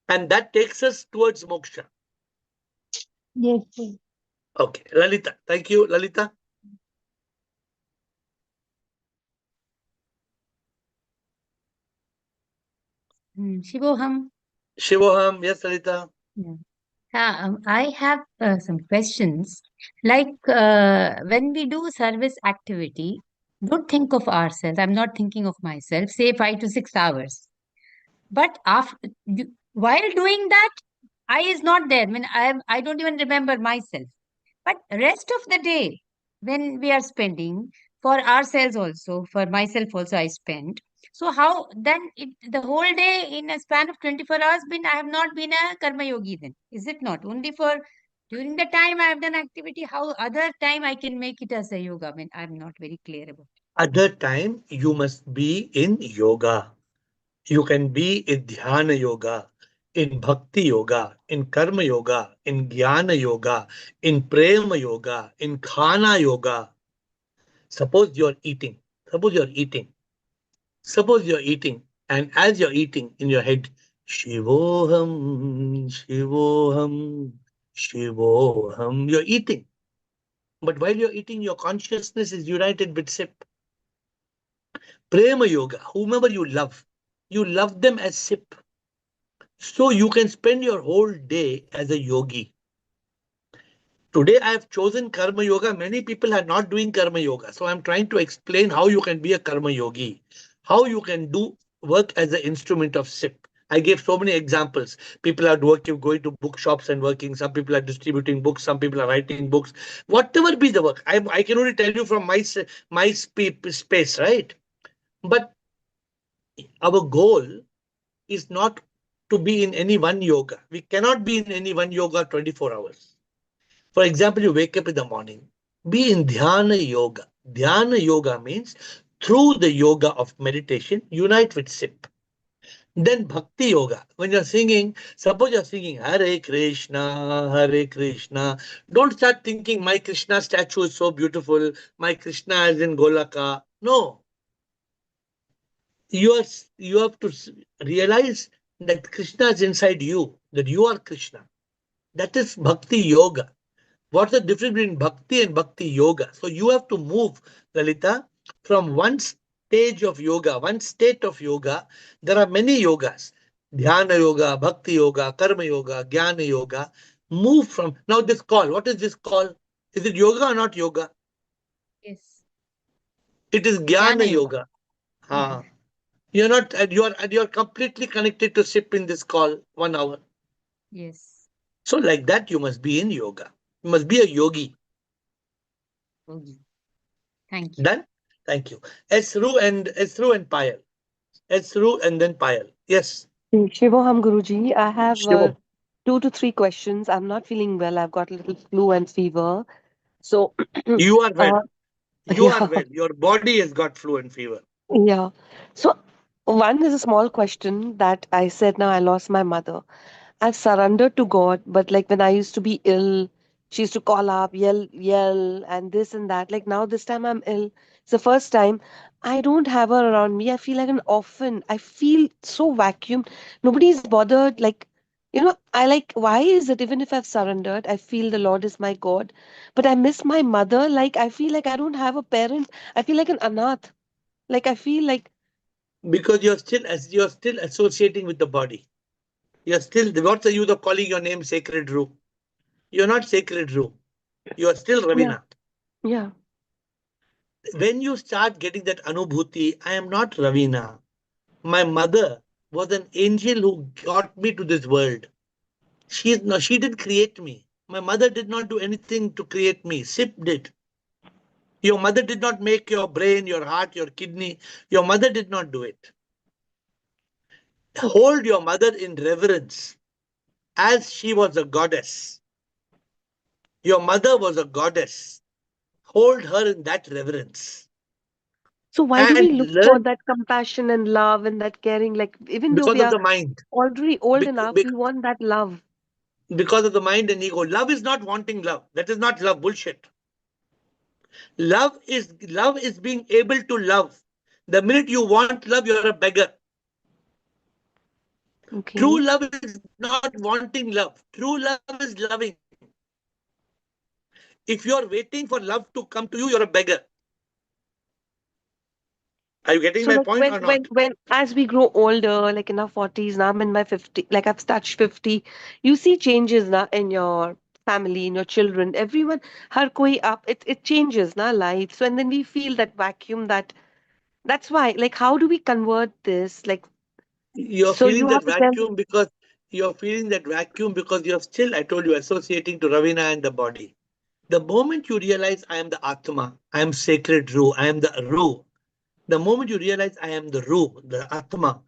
And that takes us towards moksha. Yes. Okay, Lalita. Thank you, Lalita. Shivoham. Shivoham, yes, Lalita. I have some questions. Like when we do service activity, don't think of ourselves. I'm not thinking of myself. Say 5 to 6 hours. But while doing that, I is not there. When I don't even remember myself. But rest of the day, when we are spending for ourselves also, for myself also, I spend. So how then the whole day in a span of 24 hours I have not been a karma yogi then? Is it not? Only for during the time I have done activity, how other time I can make it as a yoga? I mean, I'm not very clear about it. Other time you must be in yoga. You can be in dhyana yoga, in bhakti yoga, in karma yoga, in jnana yoga, in prema yoga, in khana yoga. Suppose you're eating. Suppose you're eating. Suppose you're eating, and as you're eating in your head, Shivoham, Shivoham, Shivoham, you're eating. But while you're eating, your consciousness is united with sip. Prema yoga, whomever you love them as sip. So you can spend your whole day as a yogi. Today I have chosen karma yoga. Many people are not doing karma yoga. So I'm trying to explain how you can be a karma yogi, how you can do work as an instrument of sip. I gave so many examples. People are going to bookshops and working. Some people are distributing books. Some people are writing books. Whatever be the work, I can only tell you from my space, right? But our goal is not to be in any one yoga. We cannot be in any one yoga 24 hours. For example, you wake up in the morning, be in dhyana yoga. Dhyana yoga means through the yoga of meditation, unite with sip. Then bhakti yoga. When you're singing, suppose you're singing Hare Krishna, Hare Krishna. Don't start thinking my Krishna statue is so beautiful, my Krishna is in Golaka. No. You have to realize that Krishna is inside you, that you are Krishna. That is bhakti yoga. What's the difference between bhakti and bhakti yoga? So you have to move, Lalita, from one stage of yoga, one state of yoga. There are many yogas. Dhyana yoga, bhakti yoga, karma yoga, jnana yoga. Move from now this call. What is this call? Is it yoga or not yoga? Yes. It is Jnana jnana yoga. yoga. Ah. You're not you're completely connected to SIP in this call 1 hour. Yes. So like that you must be in yoga. You must be a yogi. Yogi. Thank you. Done? Thank you. Esru and Payal. Esru and then Payal. Yes. Shivoham Guruji, I have Shivam. 2 to 3 questions. I'm not feeling well. I've got a little flu and fever. So, You are well. uh, You are yeah, well. Your body has got flu and fever. yeah. So, one is a small question that I said, now I lost my mother. I've surrendered to God, but like when I used to be ill, she used to call up, yell, and this and that. Like now, this time I'm ill. It's the first time I don't have her around me. I feel like an orphan. I feel so vacuumed. Nobody's bothered. Like, I like, why is it even if I've surrendered, I feel the Lord is my God, but I miss my mother. Like, I feel like I don't have a parent. I feel like an anath. Like, I feel like, Because you're still associating with the body. You're still what's the use of calling your name Sacred Ru? You're not Sacred Ru. You are still yeah, Ravina. yeah. When you start getting that anubhuti, I am not Ravina. My mother was an angel who got me to this world. She didn't create me. My mother did not do anything to create me. Sip did. Your mother did not make your brain, your heart, your kidney. Your mother did not do it. Okay. Hold your mother in reverence as she was a goddess. Your mother was a goddess. Hold her in that reverence So why do we and look for learn that compassion and love and that caring? Like even though because we of are the mind. already old Bec- enough, bec- we want that love. because of the mind and ego. Love is not wanting love. That is not love. Bullshit. Love is being able to love. The minute you want love, you're a beggar. True Okay. love is not wanting love. True love is loving. If you're waiting for love to come to you, you're a beggar. Are you getting So my like point when or when not? when as we grow older, like in our 40s, now I'm in my 50, like I've touched 50, you see changes now in your family, in your children, everyone, har koi up, it changes na life. So and then we feel that vacuum that's why, like how do we convert this? Like You're so feeling you that have to tell vacuum because you're still, I told you, associating to Ravina and the body. The moment you realize I am the Atma, I am sacred Ru, I am the Ru, the moment you realize I am the Ru, the Atma,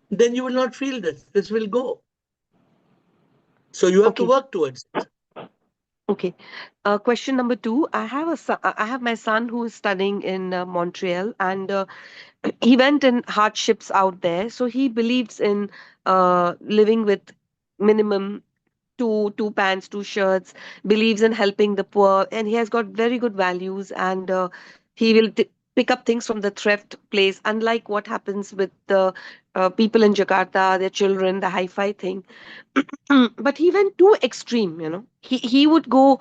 then you will not feel this. This will go. So you have to okay. work towards it. Okay. Question number two. I have my son who is studying in Montreal, and he went in hardships out there. So he believes in living with minimum two pants, two shirts. Believes in helping the poor, and he has got very good values. And he will pick up things from the thrift place. Unlike what happens with the people in Jakarta, their children, the hi-fi thing. But he went too extreme. He would go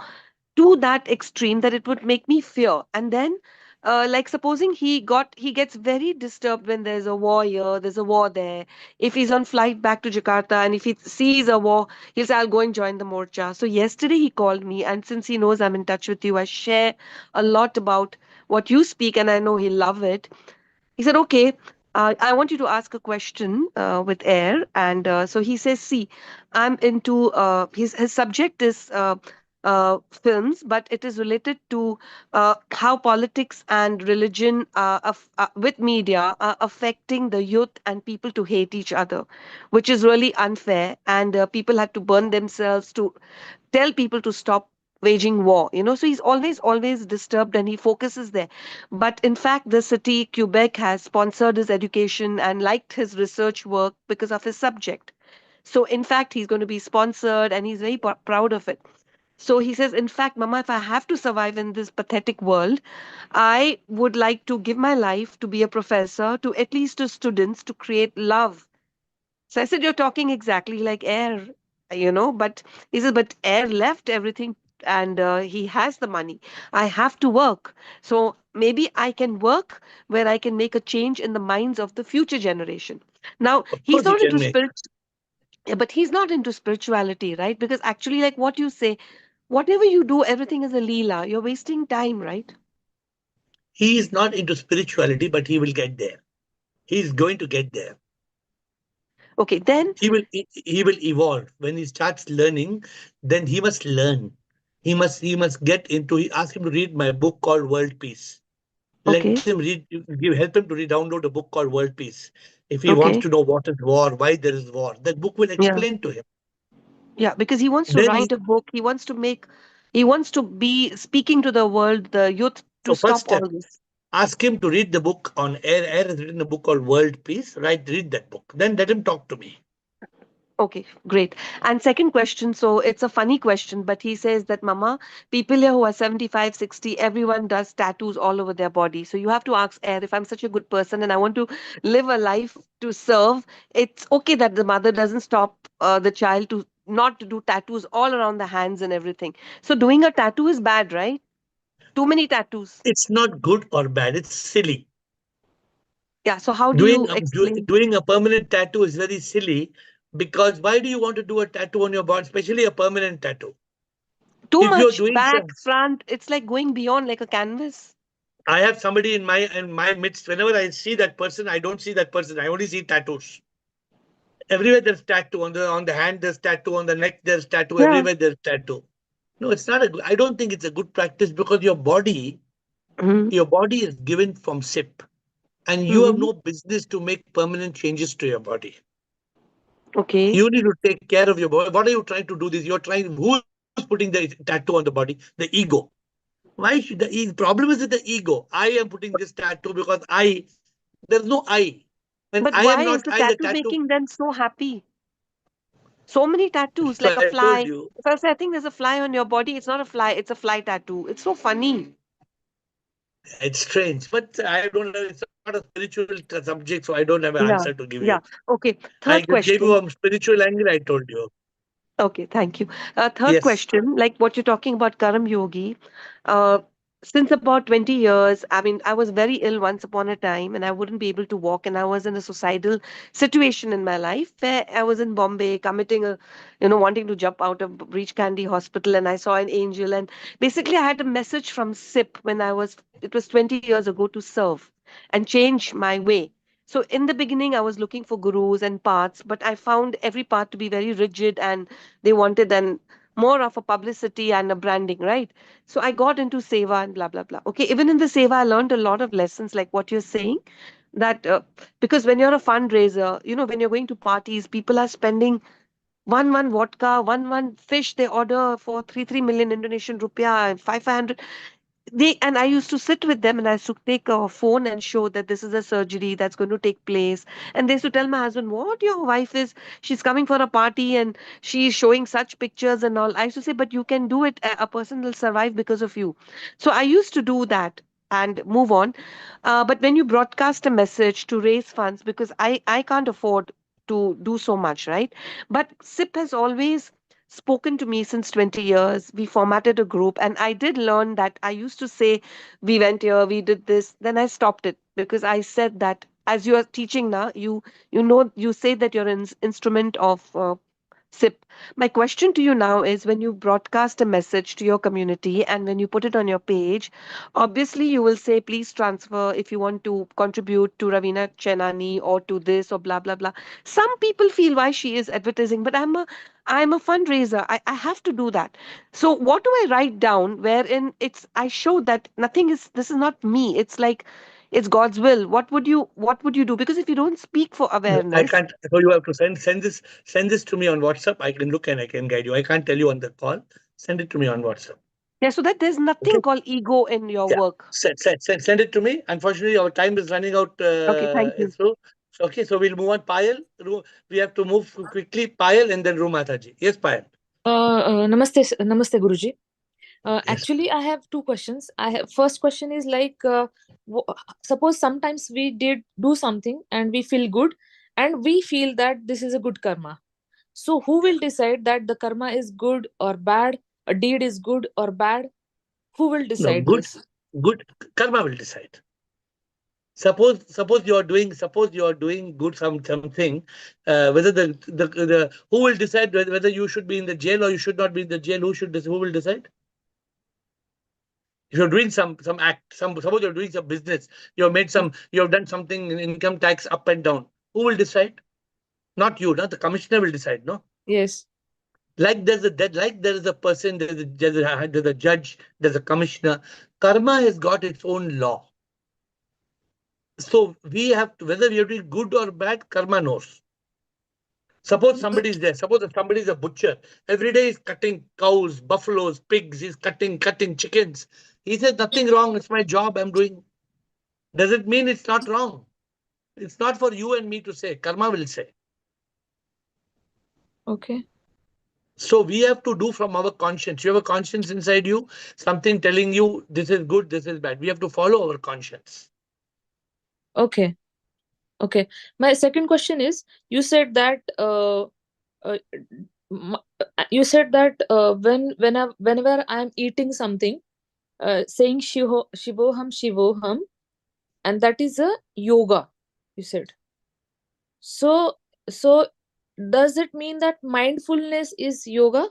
to that extreme that it would make me fear. And then like supposing he gets very disturbed when there's a war here, there's a war there. If he's on flight back to Jakarta and if he sees a war, he'll say, I'll go and join the Morcha. So yesterday he called me, and since he knows I'm in touch with you, I share a lot about what you speak, and I know he'll love it. He said, okay, I want you to ask a question with AiR. And so he says, see, I'm into, his subject is films, but it is related to how politics and religion with media are affecting the youth and people to hate each other, which is really unfair. And people had to burn themselves to tell people to stop waging war. So he's always disturbed, and he focuses there. But in fact, the city Quebec has sponsored his education and liked his research work because of his subject. So in fact, he's going to be sponsored, and he's very proud of it. So he says, in fact, Mama, if I have to survive in this pathetic world, I would like to give my life to be a professor, to at least to students, to create love. So I said, you're talking exactly like AiR, but he said, but AiR left everything and he has the money. I have to work. So maybe I can work where I can make a change in the minds of the future generation. Now, Of he's course, you not can into make. spirit, yeah, but he's not into spirituality, right? Because actually, like what you say, whatever you do, everything is a leela. You're wasting time, right? He is not into spirituality, but he will get there. He is going to get there. Okay, then, He will evolve. When he starts learning, then he must learn. He must get into. Ask him to read my book called World Peace. Let okay, him read. Help him to download a book called World Peace. If he wants okay, to know what is war, why there is war, that book will yeah, explain to him. yeah, because he wants to Then write a book. He wants to be speaking to the world, the youth, to so first stop step, all this. ask him to read the book on air. Air has written a book called World Peace. Read that book. Then let him talk to me. Okay, great. And second question, so it's a funny question, but he says that, Mama, people here who are 75, 60, everyone does tattoos all over their body. So you have to ask Air, if I'm such a good person and I want to live a life to serve, it's okay that the mother doesn't stop the child to not to do tattoos all around the hands and everything. So doing a tattoo is bad, right? Too many tattoos. It's not good or bad. It's silly. Yeah, so how do Doing you a, explain? doing a permanent tattoo is very silly, because why do you want to do a tattoo on your body, especially a permanent tattoo? Too If you're much doing back, some, front, it's like going beyond like a canvas. I have somebody in my midst. Whenever I see that person, I don't see that person. I only see tattoos. Everywhere there's tattoo on the hand. There's tattoo on the neck. There's tattoo Yeah. everywhere. There's tattoo. No, it's not a. I don't think it's a good practice, because Mm-hmm. your body is given from SIP, and you have Mm-hmm. no business to make permanent changes to your body. Okay. You need to take care of your body. What are you trying to do this? You're trying. Who's putting the tattoo on the body? The ego. Why should the problem is with the ego? I am putting this tattoo because there's no I. When But I am why not is the I, the tattoo tattoo. making them so happy? So many tattoos, So like a I told fly. you, If I think there's a fly on your body, it's not a fly, it's a fly tattoo. It's so funny. it's strange, but I don't know. It's not a spiritual subject, so I don't have an Yeah. answer to give you. Yeah. Okay. I Third just gave you question. a spiritual angle. I told you. Okay, thank you. Third Yes. question, like what you're talking about Karam Yogi, uh, since about 20 years, I mean, I was very ill once upon a time and I wouldn't be able to walk, and I was in a suicidal situation in my life where I was in Bombay committing wanting to jump out of Breach Candy Hospital, and I saw an angel, and basically I had a message from SIP it was 20 years ago, to serve and change my way. So in the beginning, I was looking for gurus and paths, but I found every path to be very rigid, and they wanted an more of a publicity and a branding, right? So I got into seva and blah blah blah. Okay, even in the seva, I learned a lot of lessons, like what you're saying, that because when you're a fundraiser, when you're going to parties, people are spending one vodka, one fish they order for 3 million Indonesian rupiah, 500. And I used to sit with them and I used to take a phone and show that this is a surgery that's going to take place. And they used to tell my husband, what your wife is, she's coming for a party and she's showing such pictures and all. I used to say, but you can do it. A person will survive because of you. So I used to do that and move on. But when you broadcast a message to raise funds, because I can't afford to do so much, right? But SIP has always spoken to me since 20 years. We formatted a group, and I did learn that I used to say, we went here, we did this. Then I stopped it because I said that as you are teaching now, you say that you're an instrument of SIP. My question to you now is, when you broadcast a message to your community and when you put it on your page, obviously you will say, please transfer if you want to contribute to Ravina Chenani or to this or blah blah blah. Some people feel, why she is advertising, but I'm a fundraiser. I have to do that. So what do I write down wherein I show that this is not me. It's like it's God's will. What would you do? Because if you don't speak for No, I awareness, can't. So you have to send this to me on WhatsApp. I can look and I can guide you. I can't tell you on the call. Send it to me on WhatsApp. yeah, so that there's Okay. nothing called ego in your Yeah. work. Send it to me. Unfortunately, our time is running out. Okay, thank you. Okay, so we'll move on. Payal, we have to move quickly. Payal and then Rumataji. Yes, Payal. Namaste, Guruji. Yes. Actually, I have two questions. First question is like, suppose sometimes we did do something and we feel good, and we feel that this is a good karma. So, who will decide that the karma is good or bad? a deed is good or bad? Who will No, decide good, this? good karma will decide. Suppose you are doing good something, whether the who will decide whether you should be in the jail or you should not be in the jail? Who will decide? If you're doing some act, suppose you're doing some business, you have done something in income tax up and down. Who will decide? Not you, not the commissioner will decide, no? Yes. Like there is a person, there's a judge, there's a commissioner. Karma has got its own law. So we have to, whether we are doing good or bad, karma knows. Suppose somebody is there. Suppose that somebody is a butcher. Every day he's cutting cows, buffaloes, pigs. He's cutting chickens. He says nothing wrong. It's my job. I'm doing. Does it mean it's not wrong? It's not for you and me to say. Karma will say. Okay. So we have to do from our conscience. You have a conscience inside you, something telling you this is good, this is bad. We have to follow our conscience. Okay. Okay. My second question is, you said that whenever I'm eating something, saying shivoham, and that is a yoga, you said. So does it mean that mindfulness is yoga?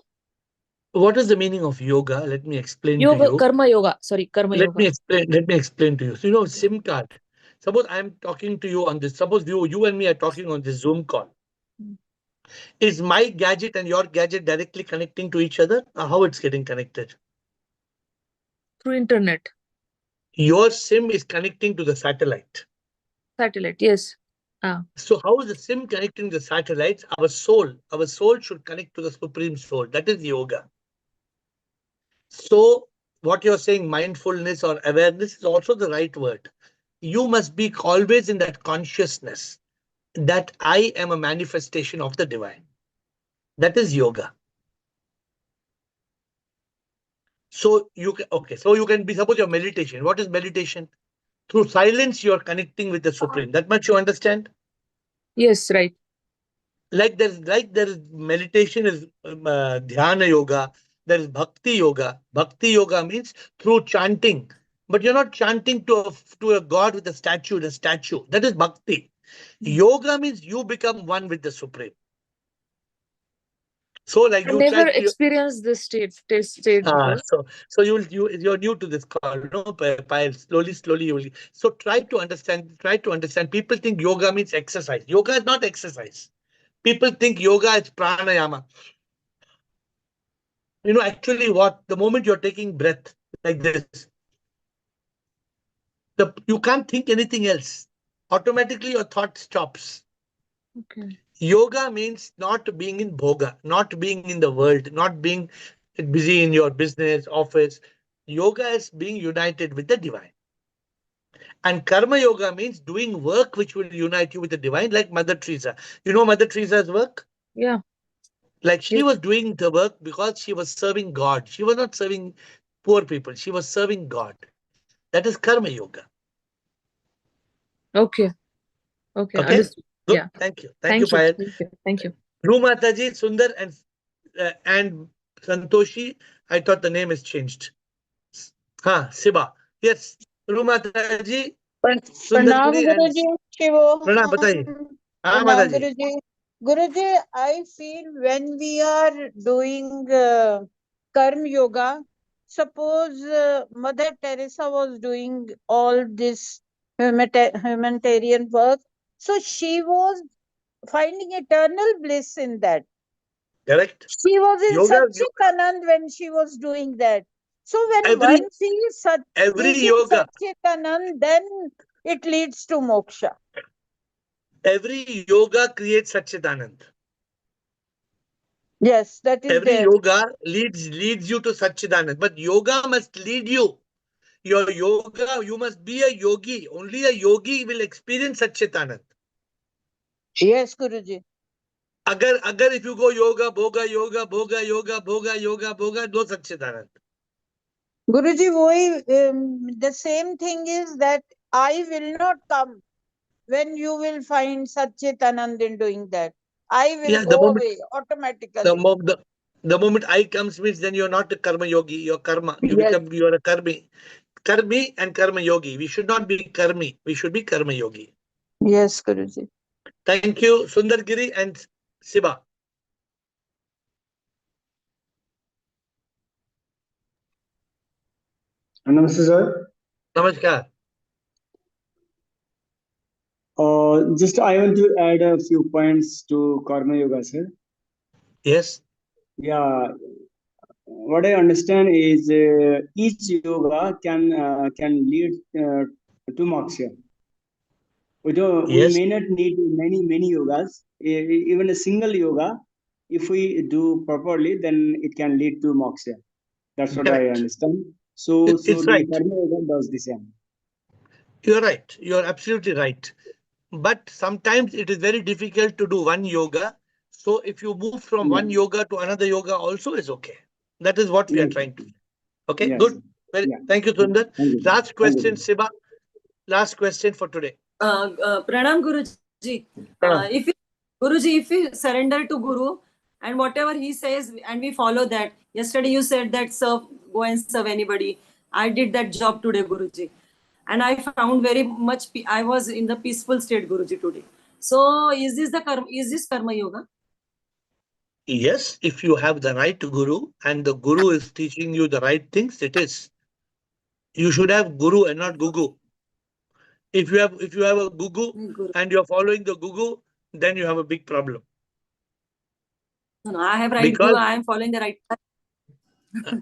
What is the meaning of yoga? Let me explain to Yoga, you. karma yoga. Sorry, karma Let yoga. me explain to you. So, SIM card. Suppose I'm talking to you on this. Suppose you and me are talking on this Zoom call. Is my gadget and your gadget directly connecting to each other? Or how it's getting connected? Through internet. Your SIM is connecting to the satellite. Satellite, yes. So how is the SIM connecting to the satellites? Our soul should connect to the Supreme Soul. That is yoga. So what you're saying, mindfulness or awareness, is also the right word. You must be always in that consciousness that I am a manifestation of the divine. That is yoga. So you can be, suppose your meditation. What is meditation? Through silence, you are connecting with the Supreme. That much you understand? Yes, right. Like there is meditation is dhyana yoga. There is bhakti yoga. Bhakti yoga means through chanting, but you're not chanting to a god with a statue. That is bhakti. Yoga means you become one with the Supreme. So like I you never try to. experienced this state before. So you're new to this call, no? Payal, slowly you will. So try to understand. People think yoga means exercise. Yoga is not exercise. People think yoga is pranayama. Actually what? The moment you're taking breath like this, you can't think anything else. Automatically your thought stops. Okay. Yoga means not being in bhoga, not being in the world, not being busy in your business, office. Yoga is being united with the divine. And karma yoga means doing work which will unite you with the divine, like Mother Teresa. You know Mother Teresa's work? Yeah. Like she Yes. was doing the work because she was serving God. She was not serving poor people. She was serving God. That is karma yoga. Okay. Okay. Okay? Understood. Good. Yeah. Thank you, Thank you. Payal. Thank you. Dhru Mataji, Sundar and Santoshi. I thought the name is changed. Siba. Yes. Dhru Mataji, Pranam Sundarji and Guruji, Shivo. Pranam Bataji. Pranam Mataji. Guruji. Guruji, I feel when we are doing Karma Yoga, suppose Mother Teresa was doing all this humanitarian work, so she was finding eternal bliss in that. Correct. She was in Yoga. Satchitanand when she was doing that. So when Every one sees every is in yoga. Satchitanand, then it leads to moksha. Every yoga creates Satchitanand. Yes, that is Every there. yoga leads you to Satchitanand. But yoga must lead you. Your yoga, you must be a yogi. Only a yogi will experience Satchitanand. Yes, Guruji. Agar if you go yoga, bhoga, no Satchitanand. Guruji, the same thing is that I will not come when you will find Satchitanand in doing that. I will go away automatically. The moment I comes means then you're not a karma yogi, you're karma. Yes. You're a karmi. Karmi and karma yogi. We should not be karmi. We should be karma yogi. Yes, Guruji. Thank you, Sundargiri and Siba. Namaste, sir. Namaskar. Just I want to add a few points to Karma Yoga, sir. Yes. Yeah, what I understand is each yoga can lead to moksha. We may not need many yogas. Even a single yoga, if we do properly, then it can lead to moksha. That's what I understand. So It's the right. Karma Yoga does the same. You're right. You're absolutely right. But sometimes it is very difficult to do one yoga. So if you move from one yoga to another yoga also is okay. That is what we are trying to do. Okay, Yes. good. Thank you, Sundar. Thank you. Last question, Siba. Last question for today. Pranam Guruji. If we surrender to Guru and whatever he says and we follow that. Yesterday you said that go and serve anybody. I did that job today, Guruji. And I found very much, I was in the peaceful state, Guruji, today. So is this karma yoga? Yes, if you have the right guru and the guru is teaching you the right things, it is. You should have guru and not gugu. If you have a gugu and you're following the gugu, then you have a big problem. No, I have right guru. I am following the right.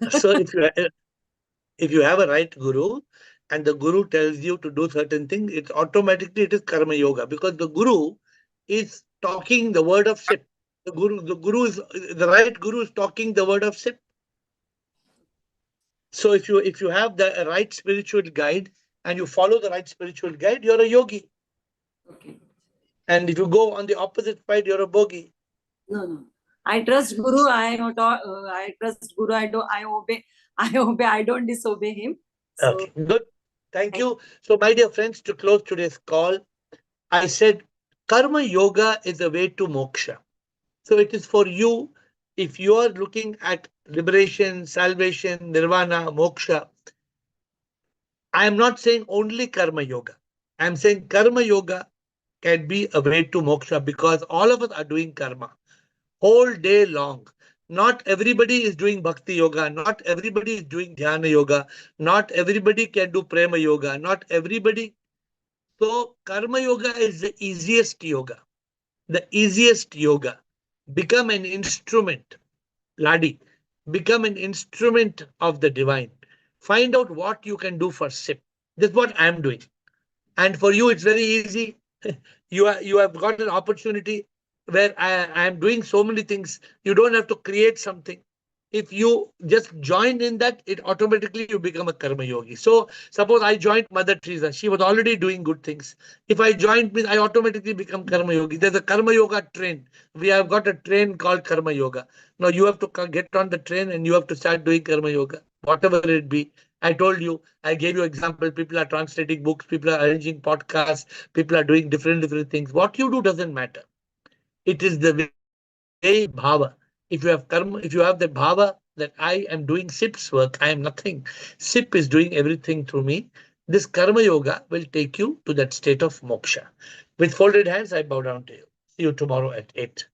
So if you have a right guru and the guru tells you to do certain things, it is karma yoga, because the guru is talking the word of Sip. The right guru is talking the word of Sip. So if you have the right spiritual guide and you follow the right spiritual guide, you're a yogi. Okay. And if you go on the opposite side, you're a bogi. No. I trust Guru. I trust Guru. I obey. I don't disobey him. So, okay, good. Thank you. So, my dear friends, to close today's call, I said karma yoga is a way to moksha. So it is for you if you are looking at liberation, salvation, nirvana, moksha. I am not saying only karma yoga. I am saying karma yoga can be a way to moksha, because all of us are doing karma whole day long. Not everybody is doing bhakti yoga. Not everybody is doing dhyana yoga. Not everybody can do prema yoga. Not everybody. So karma yoga is the easiest yoga. The easiest yoga. Become an instrument. Ladi. Become an instrument of the divine. Find out what you can do for SIP. This is what I am doing. And for you, it's very easy. You have got an opportunity where I am doing so many things. You don't have to create something. If you just join in that, it automatically you become a karma yogi. So suppose I joined Mother Teresa. She was already doing good things. If I joined, I automatically become karma yogi. There's a karma yoga train. We have got a train called karma yoga. Now you have to get on the train and you have to start doing karma yoga, whatever it be. I told you, I gave you example. People are translating books, people are arranging podcasts, people are doing different things. What you do doesn't matter. It is the way bhava. If you have karma, if you have the bhava that I am doing SIP's work, I am nothing. SIP is doing everything through me. This karma yoga will take you to that state of moksha. With folded hands, I bow down to you. See you tomorrow at 8.